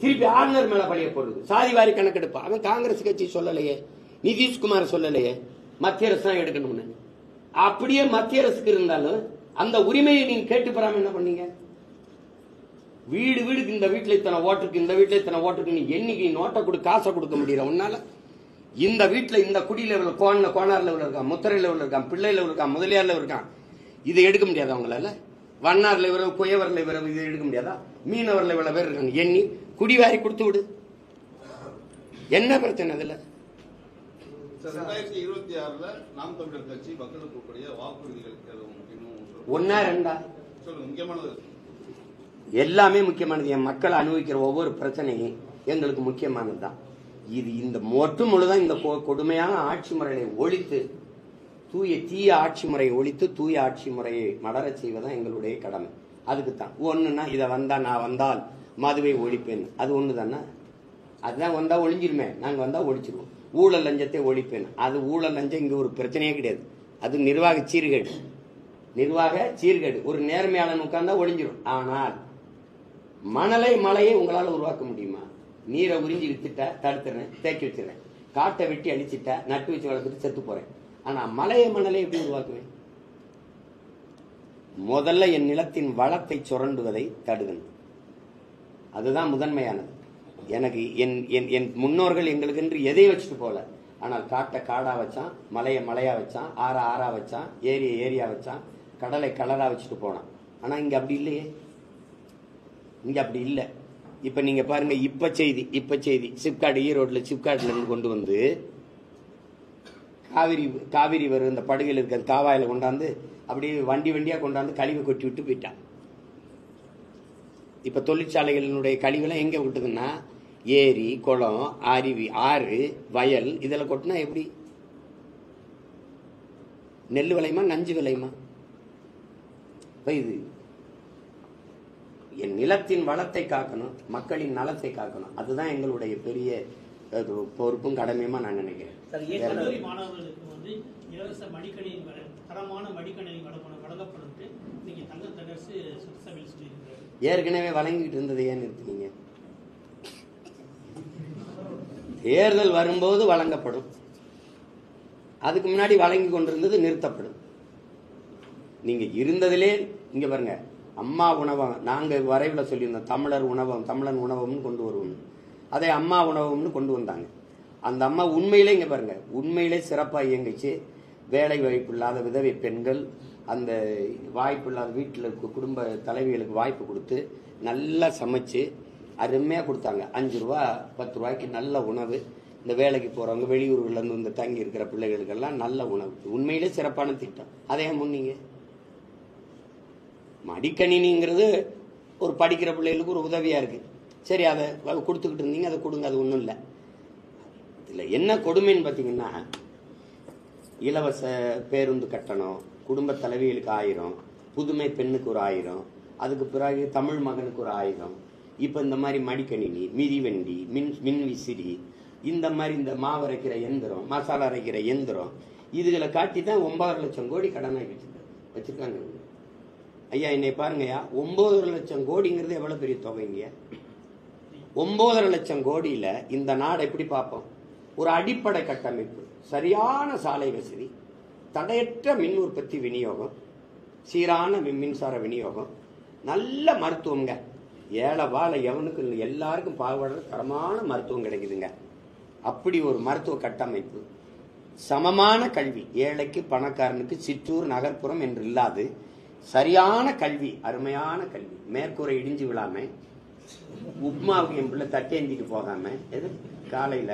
திருப்பி ஆளுநர் மேல பழிய போடுறது. சாதிவாரி கணக்கெடுப்பு அவன் காங்கிரஸ் கட்சி சொல்லலையே, நிதிஷ்குமார் சொல்லலையே, மத்திய அரசு தான் எடுக்கணும்னு. அப்படியே மத்திய அரசுக்கு இருந்தாலும் அந்த உரிமையை நீங்க கேட்டு பெறாம என்ன பண்ணீங்க? வீடு வீடுக்கு இந்த வீட்டுல இத்தனை ஓட்டுருக்கு, இந்த வீட்டுல இத்தனை ஓட்டுருக்கு, நீ எண்ணிக்கை நோட்டை கொடு, காசை கொடுக்க முடியல உன்னால. இந்த வீட்டுல இந்த குடி லெவல், கோனார் லெவல் இருக்கான், முத்தரை லெவல் இருக்கான், பிள்ளை லெவல் இருக்கான், முதலியார் லெவல் இருக்கான், இதை எடுக்க முடியாதா அவங்களால? வண்ணார்ல இவ்வளவு, குயவர்ல இவ்வளவு, இதை எடுக்க முடியாதா? மீனவர்ல இவ்வளவு பேர் இருக்காங்க, எண்ணி குடிவாரி கொடுத்து விடு. என்ன பிரச்சனை அதுல? 2026 நாம் தமிழர் கட்சி மக்களுக்கு கூடிய வாக்குறுதிகள் ஒன்னா ரெண்டா? முக்கியமானது, எல்லாமே முக்கியமானது. என் மக்கள் அனுபவிக்கிற ஒவ்வொரு பிரச்சனையும் எங்களுக்கு முக்கியமானது தான். இது இந்த ஒட்டு முழுதான் இந்த கொடுமையான ஆட்சி முறையை ஒழித்து தீய ஆட்சி முறையை ஒழித்து தூய ஆட்சி முறையை மலரச் செய்வதான் எங்களுடைய கடமை. அதுக்குத்தான் ஒண்ணுன்னா இதை நான் வந்தால் மதுவை ஒழிப்பேன், அது ஒண்ணு தானே. அதுதான் வந்தா ஒழிஞ்சிருமே, நாங்க வந்தா ஒழிச்சிருவோம். ஊழல் லஞ்சத்தை ஒழிப்பேன், அது ஊழல் லஞ்சம் இங்க ஒரு பிரச்சனையே கிடையாது, அது நிர்வாக சீர்கேடு. ஒரு நேர்மையாளன் உட்கார்ந்தா ஒழிஞ்சிரும். ஆனால் மலையை உங்களால உருவாக்க முடியுமா? நீரை உறிஞ்சி வித்துட்ட தடுத்துறேன், தேக்கி வச்சிடறேன், காட்டை வெட்டி அழிச்சிட்ட, நட்டு வச்சு வளர்த்துட்டு செத்து போறேன். ஆனா மணலை எப்படி உருவாக்குவேன்? முதல்ல என் நிலத்தின் வளத்தை சுரண்டுவதை தடுக்கணும். அதுதான் முதன்மையானது. எனக்கு என் முன்னோர்கள் எங்களுக்கென்று எதை வச்சுட்டு போல, ஆனால் காட்டை காடா வச்சான், மலையை மலையா வச்சான், ஆறா வச்சான், ஏரியா வச்சான், கடலை கடலா வச்சுட்டு போனான். ஆனா இங்க அப்படி இல்லையே, இங்க அப்படி இல்லை. இப்ப நீங்க பாருங்க, இப்ப செய்தி சிப்காட், ஈரோட்ல சிப்காட்ல இருந்து கொண்டு வந்து காவிரி வரும் இந்த படுகையில் இருக்கிற காவாயில கொண்டாந்து அப்படியே வண்டியா கொண்டாந்து கழிவை கொட்டி விட்டு போயிட்டான். இப்ப தொழிற்சாலைகளினுடைய கழிவுலாம் எங்க விட்டுதுன்னா ஏரி, குளம், அருவி, ஆறு, வயல் இதெல்லாம் கொட்டினா எப்படி? நெல் விளையுமா, நஞ்சு விளையுமா? இது என் நிலத்தின் வளத்தை காக்கணும், மக்களின் நலத்தை காக்கணும். அதுதான் எங்களுடைய பெரிய பொறுப்பும் கடமையுமா நான் நினைக்கிறேன். கல்லூரி மாணவர்களுக்கு வந்து இலவச மடிக்கணினி தரமான மடிக்கணினி வழங்கப்படும் நீங்க தங்க தகர்சு சட்டசபையில் சொல்லியிருக்கிறார். ஏற்கனவே வழங்கிட்டு இருந்தது ஏன் நிறுத்தினீங்க? தேர்தல் வரும்போது வழங்கப்படும், அதுக்கு முன்னாடி வழங்கி கொண்டிருந்தது நிறுத்தப்படும். நீங்க இருந்ததிலே இங்க பாருங்க, அம்மா உணவகம் நாங்க வரைவில் சொல்லியிருந்தோம், தமிழன் உணவகம்னு கொண்டு வருவோம். அதை அம்மா உணவகம்னு கொண்டு வந்தாங்க. அந்த அம்மா உண்மையிலே இங்க பாருங்க, உண்மையிலே சிறப்பாக இயங்குச்சு. வேலை வாய்ப்பு இல்லாத விதவை பெண்கள், அந்த வாய்ப்பு இல்லாத வீட்டில் இருக்க குடும்ப தலைவிகளுக்கு வாய்ப்பு கொடுத்து நல்லா சமைச்சு அருமையாக கொடுத்தாங்க. 5 ரூபா 10 ரூபாய்க்கு நல்ல உணவு. இந்த வேலைக்கு போறவங்க, வெளியூர்கள்ல இருந்து தங்கி இருக்கிற பிள்ளைகளுக்கெல்லாம் நல்ல உணவு. உண்மையிலே சிறப்பான திட்டம். அதே முன்னீங்க மடிக்கணினிங்கிறது ஒரு படிக்கிற பிள்ளைகளுக்கு ஒரு உதவியா இருக்கு. சரி, அதை கொடுத்துக்கிட்டு இருந்தீங்க, அதை கொடுங்க, அது ஒன்றும் இல்லை. இதுல என்ன கொடுமைன்னு பார்த்தீங்கன்னா, இலவச பேருந்து கட்டணம், குடும்ப தலைவிகளுக்கு 1000, புதுமை பெண்ணுக்கு ஒரு 1000, அதுக்கு பிறகு தமிழ் மகனுக்கு ஒரு 1000. இப்போ இந்த மாதிரி மடிக்கணினி, மிதிவண்டி, மின் விசிறி, இந்த மாதிரி இந்த மாவு அரைக்கிற எந்திரம், மசாலா அரைக்கிற எந்திரம், இதுகளை காட்டி தான் 9 லட்சம் கோடி கடனாகி வச்சிருக்காங்க. ஐயா என்னை பாருங்கய்யா, 9 லட்சம் கோடிங்கிறது எவ்வளவு பெரிய தொகைங்க? 9 லட்சம் கோடியில இந்த நாடு எப்படி பார்ப்போம்? ஒரு அடிப்படை கட்டமைப்பு, சரியான சாலை வசதி, தடையற்ற மின் உற்பத்தி விநியோகம், சீரான மின்சார விநியோகம், நல்ல மருத்துவங்க, ஏழை வாழை எவனுக்கு எல்லாருக்கும் பாகுபடுற தரமான மருத்துவம் கிடைக்குதுங்க. அப்படி ஒரு மருத்துவ கட்டமைப்பு, சமமான கல்வி, ஏழைக்கு பணக்காரனுக்கு, சிற்றூர் நகர்ப்புறம் என்று இல்லாது சரியான கல்வி, அருமையான கல்வி, மேற்கூரை இடிஞ்சு விழாம, உப்மாவுக்கு என் பிள்ளை தட்டேந்திட்டு போகாம எது காலையில,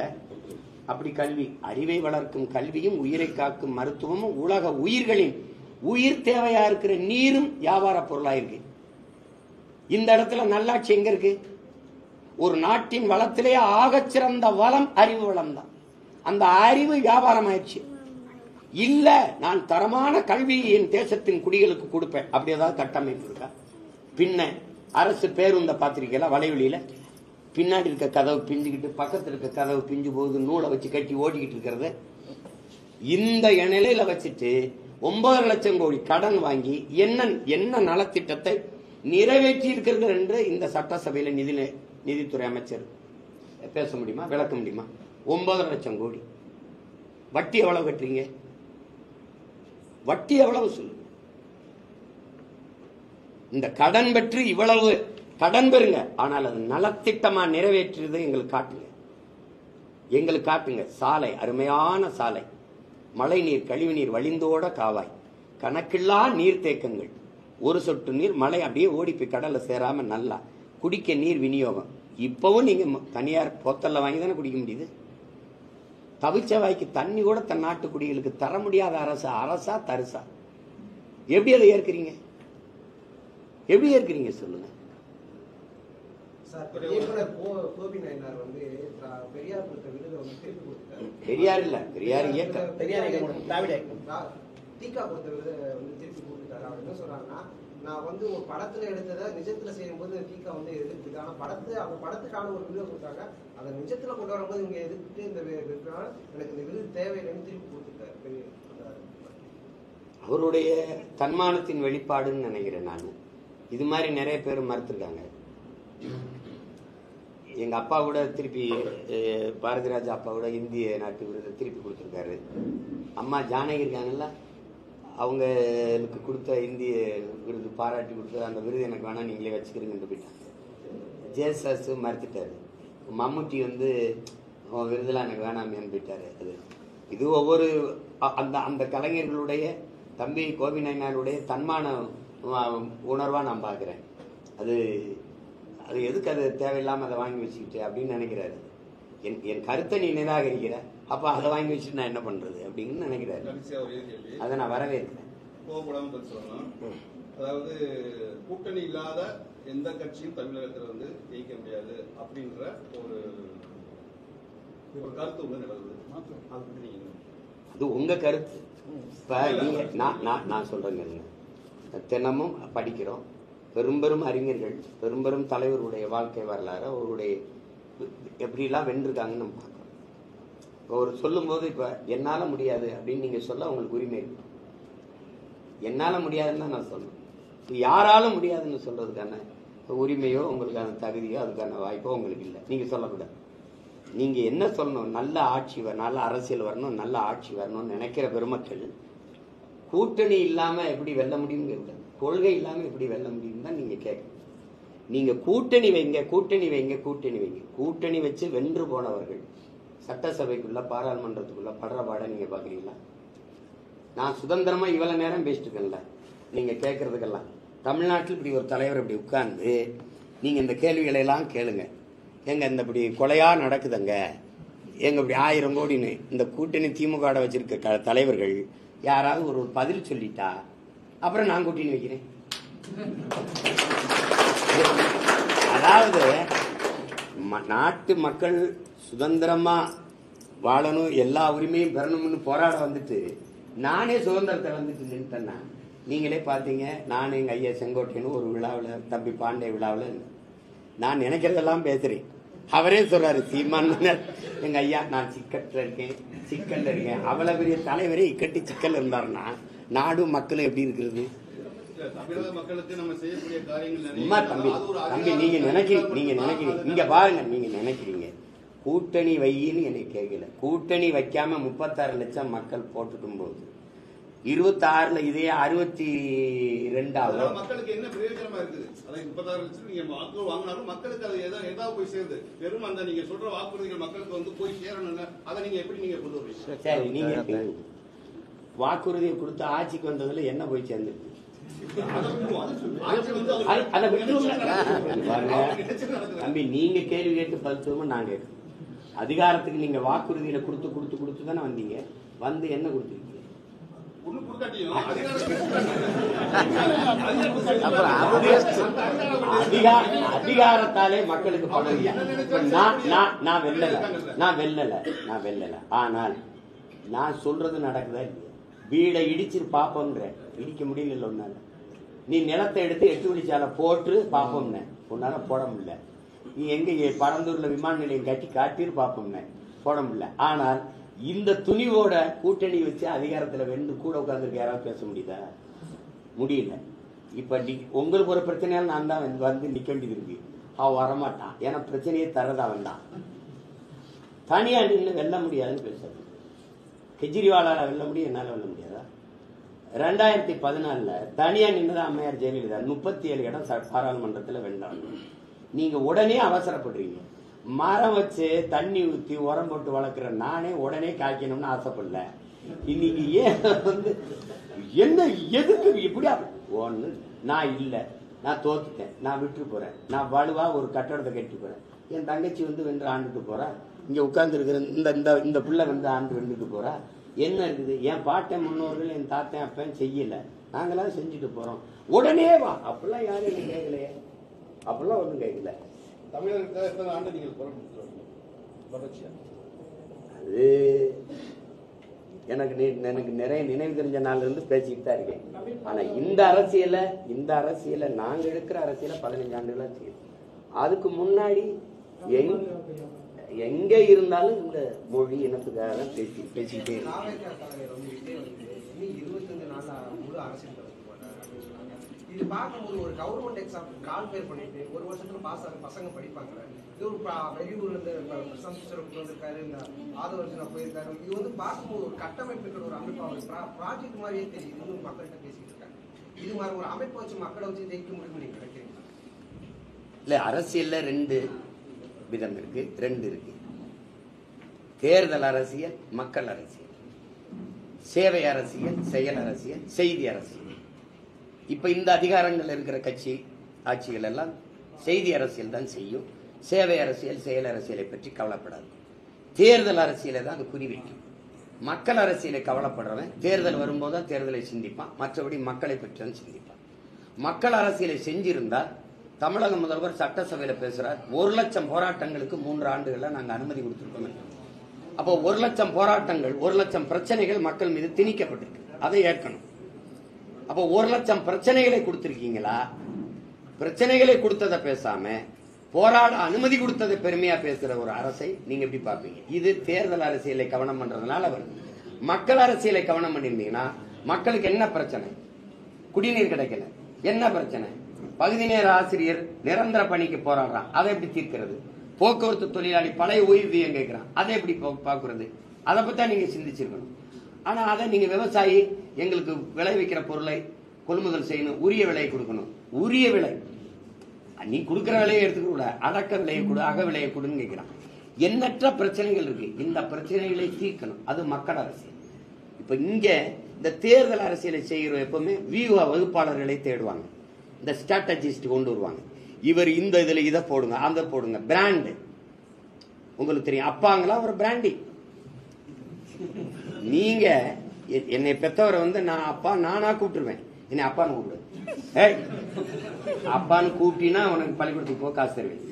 அப்படி கல்வி, அறிவை வளர்க்கும் கல்வியும், உயிரை காக்கும் மருத்துவமும், உலக உயிர்களின் உயிர் தேவையா இருக்கிற நீரும் வியாபார பொருளா இருக்கு. இந்த இடத்துல நல்லாட்சி எங்க இருக்கு? ஒரு நாட்டின் வளத்திலே ஆகச்சிறந்த வளம் அறிவு வளம் தான். அந்த அறிவு வியாபாரம் ஆயிடுச்சு. இல்ல, நான் தரமான கல்வி என் தேசத்தின் குடிகளுக்கு கொடுப்பேன், அப்படி ஏதாவது கட்டமைப்பு இருக்கா? பின்ன அரசு பேருந்த பாத்திரிக்கையில வலைவெளியில பின்னாடி இருக்க கதவு பிஞ்சுக்கிட்டு, பக்கத்தில் இருக்க கதவு பிஞ்சு போகுது, நூலை வச்சு கட்டி ஓடிக்கிட்டு இருக்கிறது. இந்த நிலையில வச்சுட்டு 9 லட்சம் கோடி கடன் வாங்கி என்ன நலத்திட்டத்தை நிறைவேற்றி இருக்கிறது என்று இந்த சட்டசபையில நிதித்துறை அமைச்சர் பேச முடியுமா, விளக்க முடியுமா? 9 லட்சம் கோடி வட்டி எவ்வளவு கட்டுறீங்க? வட்டி எவ்வளவு சொல்லு. இந்த கடன் பெற்று இவ்வளவு கடன் பெறுங்க, ஆனால் அது நலத்திட்டமா நிறைவேற்றியது எங்களுக்கு காட்டுங்க. சாலை, அருமையான சாலை, மழை நீர், கழிவு நீர் வழிந்தோட காவாய், கணக்கில்லா நீர்த்தேக்கங்கள், ஒரு சொட்டு நீர் மழை அப்படியே ஓடி போய் கடல்ல சேராம நல்லா குடிக்க நீர் விநியோகம். இப்பவும் நீங்க தனியார் போத்தல்ல வாங்கி தானே குடிக்க முடியுது. தவிச்ச வாய்க்கு தண்ணி கூட தன் நாட்டு குடிகளுக்கு தர முடியாத அரசா தரிசா எப்படி அதை ஏற்கிறீங்க? எப்படி ஏற்கிறீங்க சொல்லுங்க. பெரியார் இல்ல, பெரியார் இயக்கம், நான் வந்து ஒரு படத்துல எடுத்ததை நிஜத்துல செய்யும்போது தீகா வந்து எதிர்க்குது. ஆனா அந்த படத்துக்கான ஒரு விருதை கொடுத்தாங்க, அதை நிஜத்துல கொண்டு வரும்போது இவங்க எதிர்த்து இந்த எனக்கு இந்த விருது தேவையில்லைன்னு திருப்பி கொடுத்துருக்காரு. அவருடைய தன்மானத்தின் வெளிப்பாடுன்னு நினைக்கிறேன் நான். இது மாதிரி நிறைய பேர் மறுத்திருக்காங்க. எங்க அப்பா கூட திருப்பி பாரதிராஜா அப்பா கூட இந்திய நாட்டு விருதை திருப்பி கொடுத்துருக்காரு. அம்மா ஜானகி இருக்காங்கல்ல, அவங்களுக்கு கொடுத்த இந்திய விருது பாராட்டி கொடுத்த அந்த விருது எனக்கு வேணாம், நீங்களே வச்சுக்கிறீங்கன்னு போயிட்டாங்க. ஜேசஸ் மறுத்துட்டாரு. மம்முட்டி வந்து விருதெல்லாம் எனக்கு வேணாமேன்னு போயிட்டாரு. இது ஒவ்வொரு அந்த அந்த கலைஞர்களுடைய தம்பி கோவி நயினாருடைய தன்மான உணர்வாக நான் பார்க்குறேன். அது அது எதுக்கு அது தேவையில்லாமல் அதை வாங்கி வச்சுக்கிட்டு அப்படின்னு நினைக்கிறாரு. என் கருத்தை நீ நிராகரிக்கிற, அப்போ அதை வாங்கி வச்சுட்டு நான் என்ன பண்ணுறது அப்படின்னு நினைக்கிறாரு. அதை நான் வரவேற்கிறேன். அதாவது கூட்டணி இல்லாத எந்த கட்சியும் தமிழகத்தில் வந்து ஜெயிக்க முடியாது அப்படின்ற ஒரு கருத்து உள்ள நிலவுது. அது உங்க கருத்து. இப்ப நீங்க நான் சொல்றேங்க, தினமும் படிக்கிறோம். பெரும்பெரும் அறிஞர்கள், பெரும்பெரும் தலைவருடைய வாழ்க்கை வரலாறு, அவருடைய எப்படிலாம் வென்றிருக்காங்கன்னு நம்ம பார்க்கறோம். இப்போ ஒரு சொல்லும் போது இப்ப என்னால முடியாது அப்படின்னு நீங்க சொல்ல உங்களுக்கு உரிமை இருக்கு. என்னால முடியாதுன்னு தான் நான் சொல்லணும். யாராலும் முடியாதுன்னு சொல்றதுக்கான உரிமையோ உங்களுக்கான தகுதியோ அதுக்கான வாய்ப்போ உங்களுக்கு இல்லை. நீங்க சொல்லக்கூடாது. நீங்க என்ன சொல்லணும்? நல்ல ஆட்சி வரணும், நல்ல அரசியல் வரணும், நல்ல ஆட்சி வரணும்னு நினைக்கிற பெருமக்கள் கூட்டணி இல்லாம எப்படி வெல்ல முடியும், கொள்கை இல்லாம எப்படி வெல்ல முடியும் தான் நீங்க கேட்கணும். நீங்க கூட்டணி வைங்க, கூட்டணி வைங்க, கூட்டணி வைங்க. கூட்டணி வச்சு வென்று போனவர்கள் சட்டசபைக்குள்ள பாராளுமன்றத்துக்குள்ள படுற பாட நீங்க பாக்குறீங்களா? நான் சுதந்திரமா இவ்வளவு நேரம் பேசிட்டு இருக்கேன்ல, நீங்க கேட்கறதுக்கெல்லாம் தமிழ்நாட்டில் இப்படி ஒரு தலைவர் இப்படி உட்கார்ந்து நீங்க இந்த கேள்விகளை எல்லாம் கேளுங்க. எங்க இந்த இப்படி கொலையா நடக்குதுங்க, எங்க இப்படி 1000 கோடின்னு இந்த கூட்டணி திமுக வச்சிருக்க தலைவர்கள் யாராவது ஒரு பதில் சொல்லிட்டா அப்புறம் நான் கூட்டணி வைக்கிறேன். அதாவது நாட்டு மக்கள் சுதந்திரமா வாழணும், எல்லா உரிமையும் பெறணும்னு போராட வந்துட்டு நானே சுதந்திரத்தை வந்துட்டு நின்றுட்டேன்னா நீங்களே பார்த்தீங்க. நான் எங்க ஐயா செங்கோட்டையன் ஒரு விழாவில், தம்பி பாண்டே விழாவில் நான் நினைக்கிறதெல்லாம் பேசுறேன். அவரே சொல்றாரு, சீமான் எங்க ஐயா நான் சிக்கல்ல இருக்கேன். அவ்வளவு பெரிய தலைவரே இக்கட்டி சிக்கல் இருந்தாருன்னா நாடும் மக்களும் எப்படி இருக்கிறது? தம்பி நீங்க நினைக்கிறீங்க இங்க பாருங்க, நீங்க நினைக்கிறீங்க கூட்டணி வையின்னு என்னை கேட்கல. கூட்டணி வைக்காம 36 லட்சம் மக்கள் போட்டுக்கும் போது 26ல இதே 62 மக்களுக்கு என்ன பிரயோஜனமா இருக்குது? 36 லட்சம் நீங்க வாக்கு வாங்கினாலும் மக்களுக்கு அது ஏதாவது போய் சேருது. வெறும் அந்த நீங்க சொல்ற வாக்குறுதிகள் மக்களுக்கு வந்து போய் சேரணும்ல, அதை நீங்க எப்படி நீங்க கொண்டு வரீங்க? சரி, நீங்க வாக்குறுதியை கொடுத்து ஆட்சிக்கு வந்ததுல என்ன போய் சேர்ந்துருக்கு? தம்பி நீங்க கேள்வி கேட்டு பதில் நான் கேட்க. அதிகாரத்துக்கு நீங்க வாக்குறுதியில கொடுத்து தானே வந்தீங்க. வந்து என்ன கொடுத்துருக்கீங்க? அதிகாரத்தாலே மக்களுக்கு பதவியா? நான் வெல்லல. ஆனால் நான் சொல்றது நடக்குதா இல்லையா? வீடை இடிச்சு பாப்போம்ன்ற, இடிக்க முடியல ஒன்னால. நீ நிலத்தை எடுத்து 8 வழிச்சாலை போட்டு பாப்போம்ன, உன்னால போட முடியல. நீ எங்க பரந்தூர்ல விமான நிலையம் கட்டி காட்டிட்டு பாப்போம்ன, போட முடியல. ஆனால் இந்த துணிவோட கூட்டணி வச்சு அதிகாரத்துல வென்று கூட உட்கார்ந்துருக்கு யாராவது பேச முடியுதா? முடியல. இப்ப உங்களுக்கு ஒரு பிரச்சனையால நான் தான் வந்து நிக்க வேண்டியது இருக்கு. அவன் வரமாட்டான், ஏன்னா பிரச்சனையே தரதா வந்தான். தனியா நின்று வெல்ல முடியாதுன்னு பேசுறது. கெஜ்ரிவாலால வெல்ல முடியும், என்னால வெல்ல முடியாதா? 2014 தனியா நின்றுதான் அம்மையார் ஜெயலலிதா 37 இடம் பாராளுமன்றத்துல வென்றாங்க. நீங்க உடனே அவசரப்படுறீங்க. மரம் வச்சு தண்ணி ஊத்தி உரம் போட்டு வளர்க்குற நானே உடனே காய்க்கணும்னு ஆசைப்படல. இன்னைக்கு ஏன் வந்து என்ன எதுக்கு இப்படியா? ஒண்ணு நான் இல்ல, நான் தோத்துட்டேன், நான் விட்டு போறேன், நான் வலுவா ஒரு கட்டடத்தை கட்டி போறேன். என் தங்கச்சி வந்து வென்று ஆண்டுட்டு போறா, இங்க உட்கார்ந்து இருக்கிற இந்த பிள்ளை வந்து ஆண்டு வென்றுட்டு போறா. என்ன இருக்குது? என் பாட்டன் முன்னோர்கள் என் தாத்தன் அப்பன் செய்யல, நாங்களாம் செஞ்சுட்டு போறோம். உடனே வா. அப்பெல்லாம் யாரும் என்ன கேட்கலையே, அப்பெல்லாம் ஒன்றும் கேட்கல. தமிழகத்தில் எத்தனை ஆண்டு நீங்கள் அது எனக்கு நிறைய நினைவு தெரிஞ்ச நாள்ல இருந்து பேசிக்கிட்டு தான் இருக்கேன். ஆனா இந்த அரசியலை நாங்க எடுக்கிற அரசியலை 15 ஆண்டுகளா செய்யும். அதுக்கு முன்னாடி எங்க இருந்தாலும் இந்த மொழி இனத்துக்காக தான் பேசிக்கிட்டே இது பார்க்கும்போது ஒரு கவர்மெண்ட் எக்ஸாம் கால்குலேட் பண்ணிட்டு ஒரு வருஷத்துல பாஸ் ஆகிற பசங்க படிப்பாங்க. இது ஒரு வெளியூர்ல இருந்து பிரசாந்த் கிஷோர் வந்திருக்காரு, இந்த ஆதவர்ஜனா போயிருக்காரு. இது வந்து பார்க்கும்போது ஒரு கட்டமைப்புன்ற ஒரு அமைப்பு ப்ராஜெக்ட் மாதிரியே தெரியுது. இன்னும் மக்கள்கிட்ட பேசிட்டு இருக்காங்க. இது மாதிரி ஒரு அமைப்பை வச்சு மக்களை வச்சு ஜெயிக்க முடியும்னு நீங்க நினைக்கிறீங்களா? இல்ல, அரசியல்ல 2 விதம் இருக்கு, 2 இருக்கு. தேர்தல் அரசியல், மக்கள் அரசியல், சேவை அரசியல், செயல் அரசியல், செய்தி அரசியல். இப்ப இந்த அதிகாரங்கள் இருக்கிற கட்சி ஆட்சிகள் எல்லாம் செய்தி அரசியல் தான் செய்யும். சேவை அரசியல், செயல் அரசியலை பற்றி கவலைப்படாது. தேர்தல் அரசியலை தான் அது குறிவைக்கும். மக்கள் அரசியலை கவலைப்படுறவன் தேர்தல் வரும்போது தான் தேர்தலை சிந்திப்பான், மற்றபடி மக்களை பற்றி தான் சிந்திப்பான். மக்கள் அரசியலை செஞ்சிருந்தால் தமிழக முதல்வர் சட்டசபையில பேசுறார், 1,00,000 போராட்டங்களுக்கு 3 ஆண்டுகள்ல நாங்க அனுமதி கொடுத்திருக்கோம். அப்போ 1,00,000 போராட்டங்கள், 1,00,000 பிரச்சனைகள் மக்கள் மீது திணிக்கப்பட்டிருக்கு, அதை ஏற்கணும். அப்போ 1,00,000 பிரச்சனைகளை கொடுத்திருக்கீங்களா? பிரச்சனைகளை கொடுத்ததை பேசாம போராட அனுமதி கொடுத்ததை பெருமையா பேசுற ஒரு அரசை நீங்க எப்படி பார்ப்பீங்க? இது தேர்தல் அரசியலை கவனம் பண்றதுனால வருது. மக்கள் அரசியலை கவனம் பண்ணிருந்தீங்கன்னா மக்களுக்கு என்ன பிரச்சனை? குடிநீர் கிடைக்கல, என்ன பிரச்சனை? பகுதி நேர ஆசிரியர் நிரந்தர பணிக்கு போராடுறான், அதை எப்படி தீர்க்கிறது? போக்குவரத்து தொழிலாளி பழைய ஓய்வூதியம் கேட்கிறான், அதை எப்படி பாக்குறது? அதை பத்தி நீங்க சிந்திச்சிருக்கணும். ஆனா அதை நீங்க விவசாயி எங்களுக்கு விளைவிக்கிற பொருளை கொள்முதல் செய்யணும், உரிய விலையை கொடுக்கணும். உரிய விலை நீ கொடுக்கிற விலையை எடுத்துக்கூட, அடக்க விலையை கொடு, அக விலையை கொடுன்னு கேட்கிறான். எண்ணற்ற பிரச்சனைகள் இருக்கு. இந்த பிரச்சனைகளை தீர்க்கணும், அது மக்கள் அரசியல். இப்ப இங்க இந்த தேர்தல் அரசியலை செய்கிற எப்பவுமே வியூக வகுப்பாளர்களை தேடுவாங்க, இந்த ஸ்ட்ராட்டஜிஸ்ட் கொண்டு வருவாங்க. இவர் இந்த இதுல இதை போடுங்க, அந்த போடுங்க, பிராண்டு. உங்களுக்கு தெரியும், அப்பாங்களாம் ஒரு பிராண்டிங். நீங்க என்னை பெத்தவரை வந்து நான் அப்பா நானா கூப்பிட்டுருவேன், என்னை அப்பான்னு கூப்பிடு. ஏய் அப்பான்னு கூப்பிட்டீங்கன்னா உனக்கு பள்ளிக்கூடத்துக்கு போக காசு தருவேன்.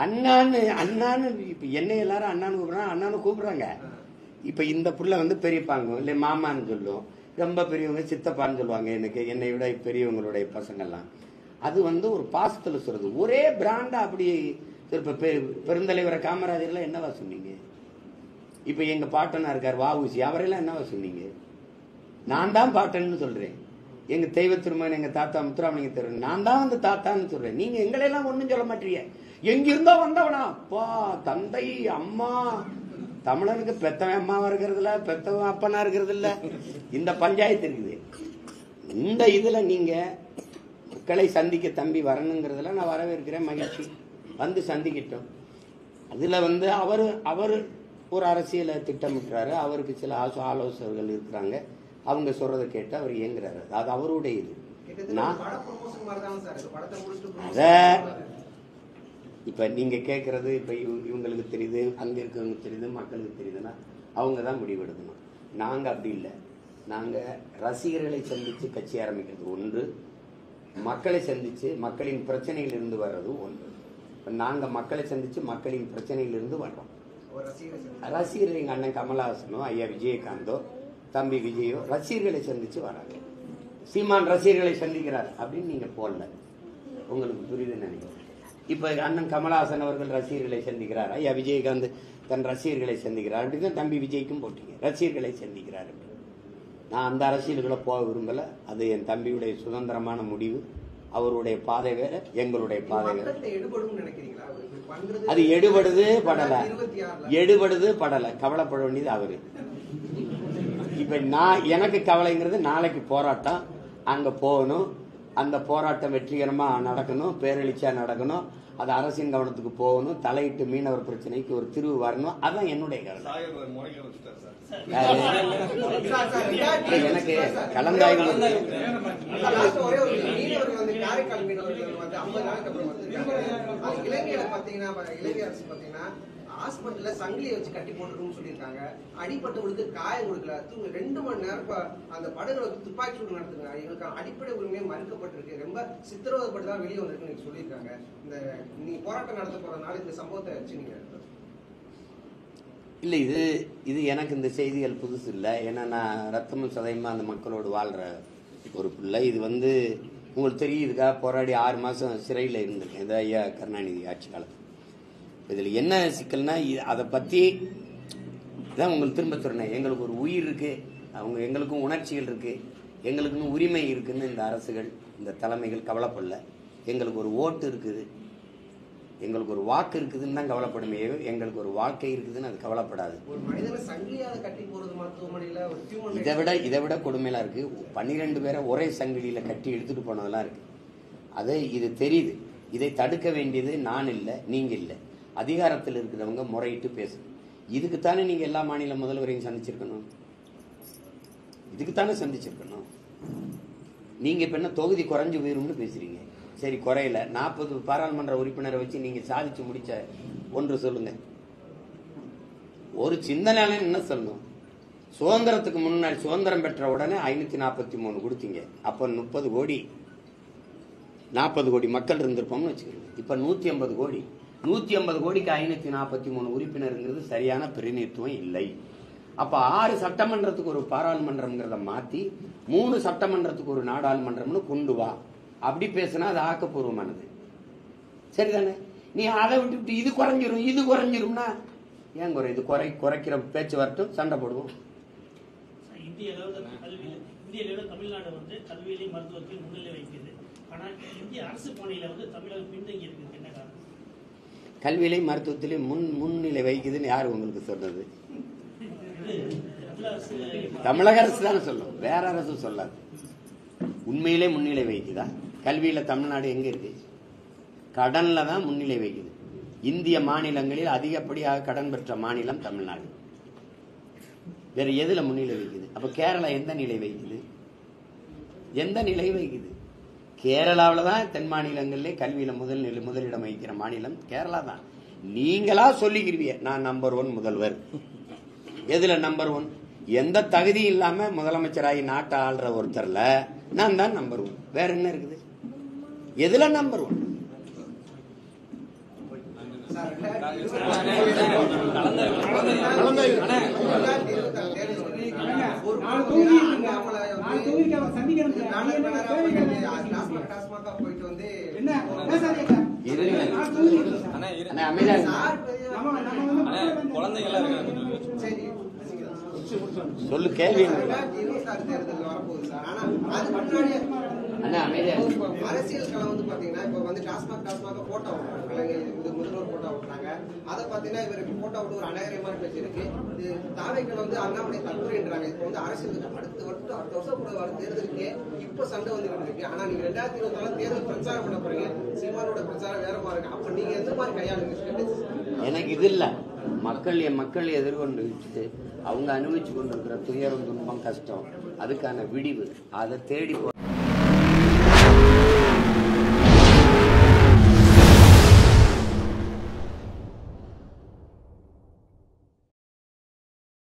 அண்ணான்னு அண்ணான்னு இப்ப என்ன எல்லாரும் அண்ணான்னு கூப்பிடுறாங்க, அண்ணான்னு கூப்பிடுறாங்க. இப்ப இந்த புள்ள வந்து பெரியப்பாங்க இல்ல மாமான்னு சொல்லும், ரொம்ப பெரியவங்க சித்தப்பான்னு சொல்லுவாங்க. எனக்கு என்னை விட பெரியவங்களுடைய பசங்கள்லாம் அது வந்து ஒரு பாசத்துல சொல்றது. ஒரே பிராண்டா அப்படி இப்ப பெருந்தலைவரை காமராஜர்லாம் என்னவா சொன்னீங்க? இப்ப எங்க பாட்டனா இருக்கார் வஉசி, அவரெல்லாம் என்னவா சொன்னீங்க? நான் தான் பாட்டன்னு சொல்றேன். எங்க தெய்வ திருமகன் எங்க தாத்தா முத்துராமலிங்க தேவர், நான் தான் வந்து தாத்தான்னு சொல்றேன். நீங்க எங்களெல்லாம் ஒண்ணும் சொல்ல மாட்டீங்க. எங்கிருந்தோ வந்தவனா? அப்பா, தந்தை, அம்மா. தமிழனுக்கு பெத்தவன் அம்மாவா இருக்கிறது இல்ல, பெத்தவன் அப்பனா இருக்கிறது இல்ல. இந்த பஞ்சாயத்து இருக்குது. இந்த இதுல நீங்க மக்களை சந்திக்க தம்பி வரணுங்கிறதுல நான் வரவேற்கிறேன், மகிழ்ச்சி. வந்து சந்திக்கிட்டோம். அதுல வந்து அவரு ஒரு அரசியலை திட்டமிட்டுறாரு, அவருக்கு சில ஆலோசகர்கள் இருக்கிறாங்க, அவங்க சொல்றதை கேட்டு அவர் இயங்குறாரு. அது அவருடைய இது. அத இப்ப நீங்க கேட்கறது இப்ப இவங்களுக்கு தெரியுது, அங்க இருக்கிறவங்க தெரியுது, மக்களுக்கு தெரியுதுன்னா அவங்க தான் முடிவெடுக்கணும். நாங்க அப்படி இல்லை. நாங்க ரசிகர்களை சந்திச்சு கட்சி ஆரம்பிக்கிறது ஒன்று, மக்களை சந்திச்சு மக்களின் பிரச்சனையில் இருந்து வர்றது ஒன்று. நாங்க மக்களை சந்திச்சு மக்களின் பிரச்சனையில் இருந்து வர்றோம். ரசிகர்கள் எங்க அண்ணன் கமலஹாசனோ ஐயா விஜயகாந்தோ தம்பி விஜயோ ரசிகர்களை சந்திச்சு வராங்க. சீமான் ரசிகர்களை சந்திக்கிறார் அப்படின்னு நீங்க போடல, உங்களுக்கு புரியுதுன்னு நினைக்கிறேன். இப்ப அண்ணன் கமலஹாசன் அவர்கள் ரசிகர்களை சந்திக்கிறார், ஐயா விஜயகாந்த் தன் ரசிகர்களை சந்திக்கிறார் அப்படின்னு தம்பி விஜய்க்கும் போட்டீங்க, ரசிகர்களை சந்திக்கிறார். நான் அந்த அரசியல்களை போக விரும்பல. அது என் தம்பியுடைய சுதந்திரமான முடிவு. அவருடைய பாதை வேற, எங்களுடைய பாதை வேற. அது எடுபடுது படல, எடுபடுது படல, கவலைப்பட வேண்டியது அவரு. இப்ப நான் எனக்கு கவலைங்கிறது நாளைக்கு போராட்டம், அங்க போகணும், அந்த போராட்டம் வெற்றிகரமா நடக்கணும், பேரெளிச்சா நடக்கணும், அது அரசின் கவனத்துக்கு போகணும், தலையிட்டு மீனவர் பிரச்சனைக்கு ஒரு தீர்வு வரணும். அதான் என்னுடைய கவலை. எனக்கு கலந்தாய்வு ஹாஸ்பிட்டல்ல சங்கிலியை வச்சு கட்டி போட்டுருன்னு சொல்லியிருக்காங்க. அடிப்பட்டவங்களுக்கு காயம் கொடுக்கல. 2 மணி நேரம் அந்த படகுல துப்பாக்கி சூடு நடத்துங்க. எங்களுக்கு அடிப்படை உரிமையை மறுக்கப்பட்டிருக்கு, ரொம்ப சித்திரவதைப்பட்டு தான் வெளியே வந்திருக்குன்னு சொல்லியிருக்காங்க. இந்த நீங்க போராட்டம் நடத்த போறதுனால இந்த சம்பவத்தை வச்சு நீங்க இல்லை, இது எனக்கு இந்த செய்திகள் புதுசு இல்லை. ஏன்னா நான் ரத்தமும் சதயமா அந்த மக்களோடு வாழ்ற ஒரு பிள்ளை. இது வந்து உங்களுக்கு தெரியுதுக்காக போராடி 6 மாசம் சிறையில் இருந்திருக்கேன், இது ஐயா கருணாநிதி ஆட்சி காலத்தில். இதில் என்ன சிக்கல்னா அதை பற்றி தான் உங்களுக்கு திரும்ப சொன்னேன். எங்களுக்கு ஒரு உயிர் இருக்கு, எங்களுக்கும் உணர்ச்சிகள் இருக்கு, எங்களுக்குன்னு உரிமை இருக்குன்னு இந்த அரசுகள், இந்த தலைமைகள் கவலைப்படல. எங்களுக்கு ஒரு ஓட்டு இருக்குது, எங்களுக்கு ஒரு வாக்கு இருக்குதுன்னு தான் கவலைப்படுமே, எங்களுக்கு ஒரு வாழ்க்கை இருக்குதுன்னு அது கவலைப்படாது. இதை விட கொடுமையெல்லாம் இருக்கு. 12 பேரை ஒரே சங்கிலியில கட்டி எடுத்துட்டு போனதெல்லாம் இருக்கு. இது தெரியுது. இதை தடுக்க வேண்டியது நான் இல்லை, நீங்க இல்லை, அதிகாரத்தில் இருக்கிறவங்க முறையிட்டு பேசணும். இதுக்குத்தானே நீங்க எல்லா மாநில முதல்வரையும் சந்திச்சிருக்கணும், இதுக்குத்தானே சந்திச்சிருக்கணும். நீங்க இப்ப என்ன தொகுதி குறைஞ்சு போயிரும்னு பேசுறீங்க. சரி, குறையில 40 பாராளுமன்ற உறுப்பினரை வச்சு நீங்க சாதிச்சு முடிச்ச ஒன்று சொல்லுங்க. ஒரு சிந்தனையால என்ன சொல்லணும்? சுதந்திரத்துக்கு முன்னாடி, சுதந்திரம் பெற்ற உடனே 543 கொடுத்தீங்க. அப்ப 30 கோடி 40 கோடி மக்கள் இருந்திருப்போம்னு வச்சுக்கோங்க. இப்ப 150 கோடி. 150 கோடிக்கு 543 உறுப்பினருங்கிறது சரியான பிரதிநிதித்துவம் இல்லை. அப்ப 6 சட்டமன்றத்துக்கு ஒரு பாராளுமன்றம்ங்கிறத மாத்தி 3 சட்டமன்றத்துக்கு ஒரு நாடாளுமன்றம்னு கொண்டு வா. அப்படி பேசினா அது ஆக்கப்பூர்வமானது, சரிதானே? நீ அதை விட்டு இது குறைஞ்சிரும் இது குறைஞ்சிரும்னா ஏன் குறை? இது குறைக்கிற பேச்சு வரட்டும், சண்டை போடுவோம். இந்திய அளவில் தமிழ்நாடு வந்து கல்வியிலையும் மருத்துவத்தையும் முன்னிலை வைக்கிறது. ஆனால் இந்திய அரசு பணியில வந்து தமிழகம் பின்தங்கி இருக்குது. என்ன காரணம்? கல்வியிலையும் மருத்துவத்திலையும் முன்னிலை வைக்குதுன்னு யாரு உங்களுக்கு சொன்னது? தமிழக அரசு தானே சொல்லும், வேற அரசு சொல்லாது. உண்மையிலே முன்னிலை வைக்குதா? கல்வியில தமிழ்நாடு எங்க இருக்கு? கடன்ல தான் முன்னிலை வைக்குது. இந்திய மாநிலங்களில் அதிகப்படியாக கடன் பெற்ற மாநிலம் தமிழ்நாடு. வேற எதுல முன்னிலை வைக்குது? அப்ப கேரளா எந்த நிலை வைக்குது? எந்த நிலை வைக்குது? கேரளாவில தான் தென் மாநிலங்களிலே கல்வியில முதலிடம் வகிக்கிற மாநிலம் கேரளா தான். நீங்களா சொல்லிக்கிறீங்க நான் நம்பர் 1 முதல்வர். எதுல நம்பர் 1? எந்த தகுதி இல்லாம முதலமைச்சராகி நாட்டை ஆள்ற ஒருத்தர்ல நான் தான் நம்பர் 1. வேற என்ன இருக்குது? எதுல நம்பர் 1? சொல்லு, கேள்வி. அரசியல் களம் வந்து பாத்தீங்கன்னா இப்ப வந்து டாஸ்மாக் போட்டோ முதல்வர் போட்டோ விட்டுறாங்க. அதை பாத்தீங்கன்னா இவருக்கு போட்டோ விட்டு ஒரு அநாகரிகமான பேச்சு இருக்கு. தாவைக்கள் வந்து அண்ணாமலை தற்கொலைன்றாங்க. இப்ப வந்து அரசியல் அடுத்த வருஷம் கூட வர தேர்தலுக்கு இப்ப சண்டை வந்துட்டு இருக்கு. ஆனா நீங்க 2024 தேர்தல் பிரச்சாரம் பண்ண போறீங்க. சீமானோட பிரச்சாரம் வேற மாதிரி இருக்கு. அப்ப நீங்க எந்த மாதிரி கையாளுங்க? எனக்கு இது இல்ல, மக்கள் எதிர்கொண்டு அவங்க அனுபவிச்சு கொண்டிருக்கிற துயரம், துன்பம், கஷ்டம், அதுக்கான விடிவு, அதை தேடி போற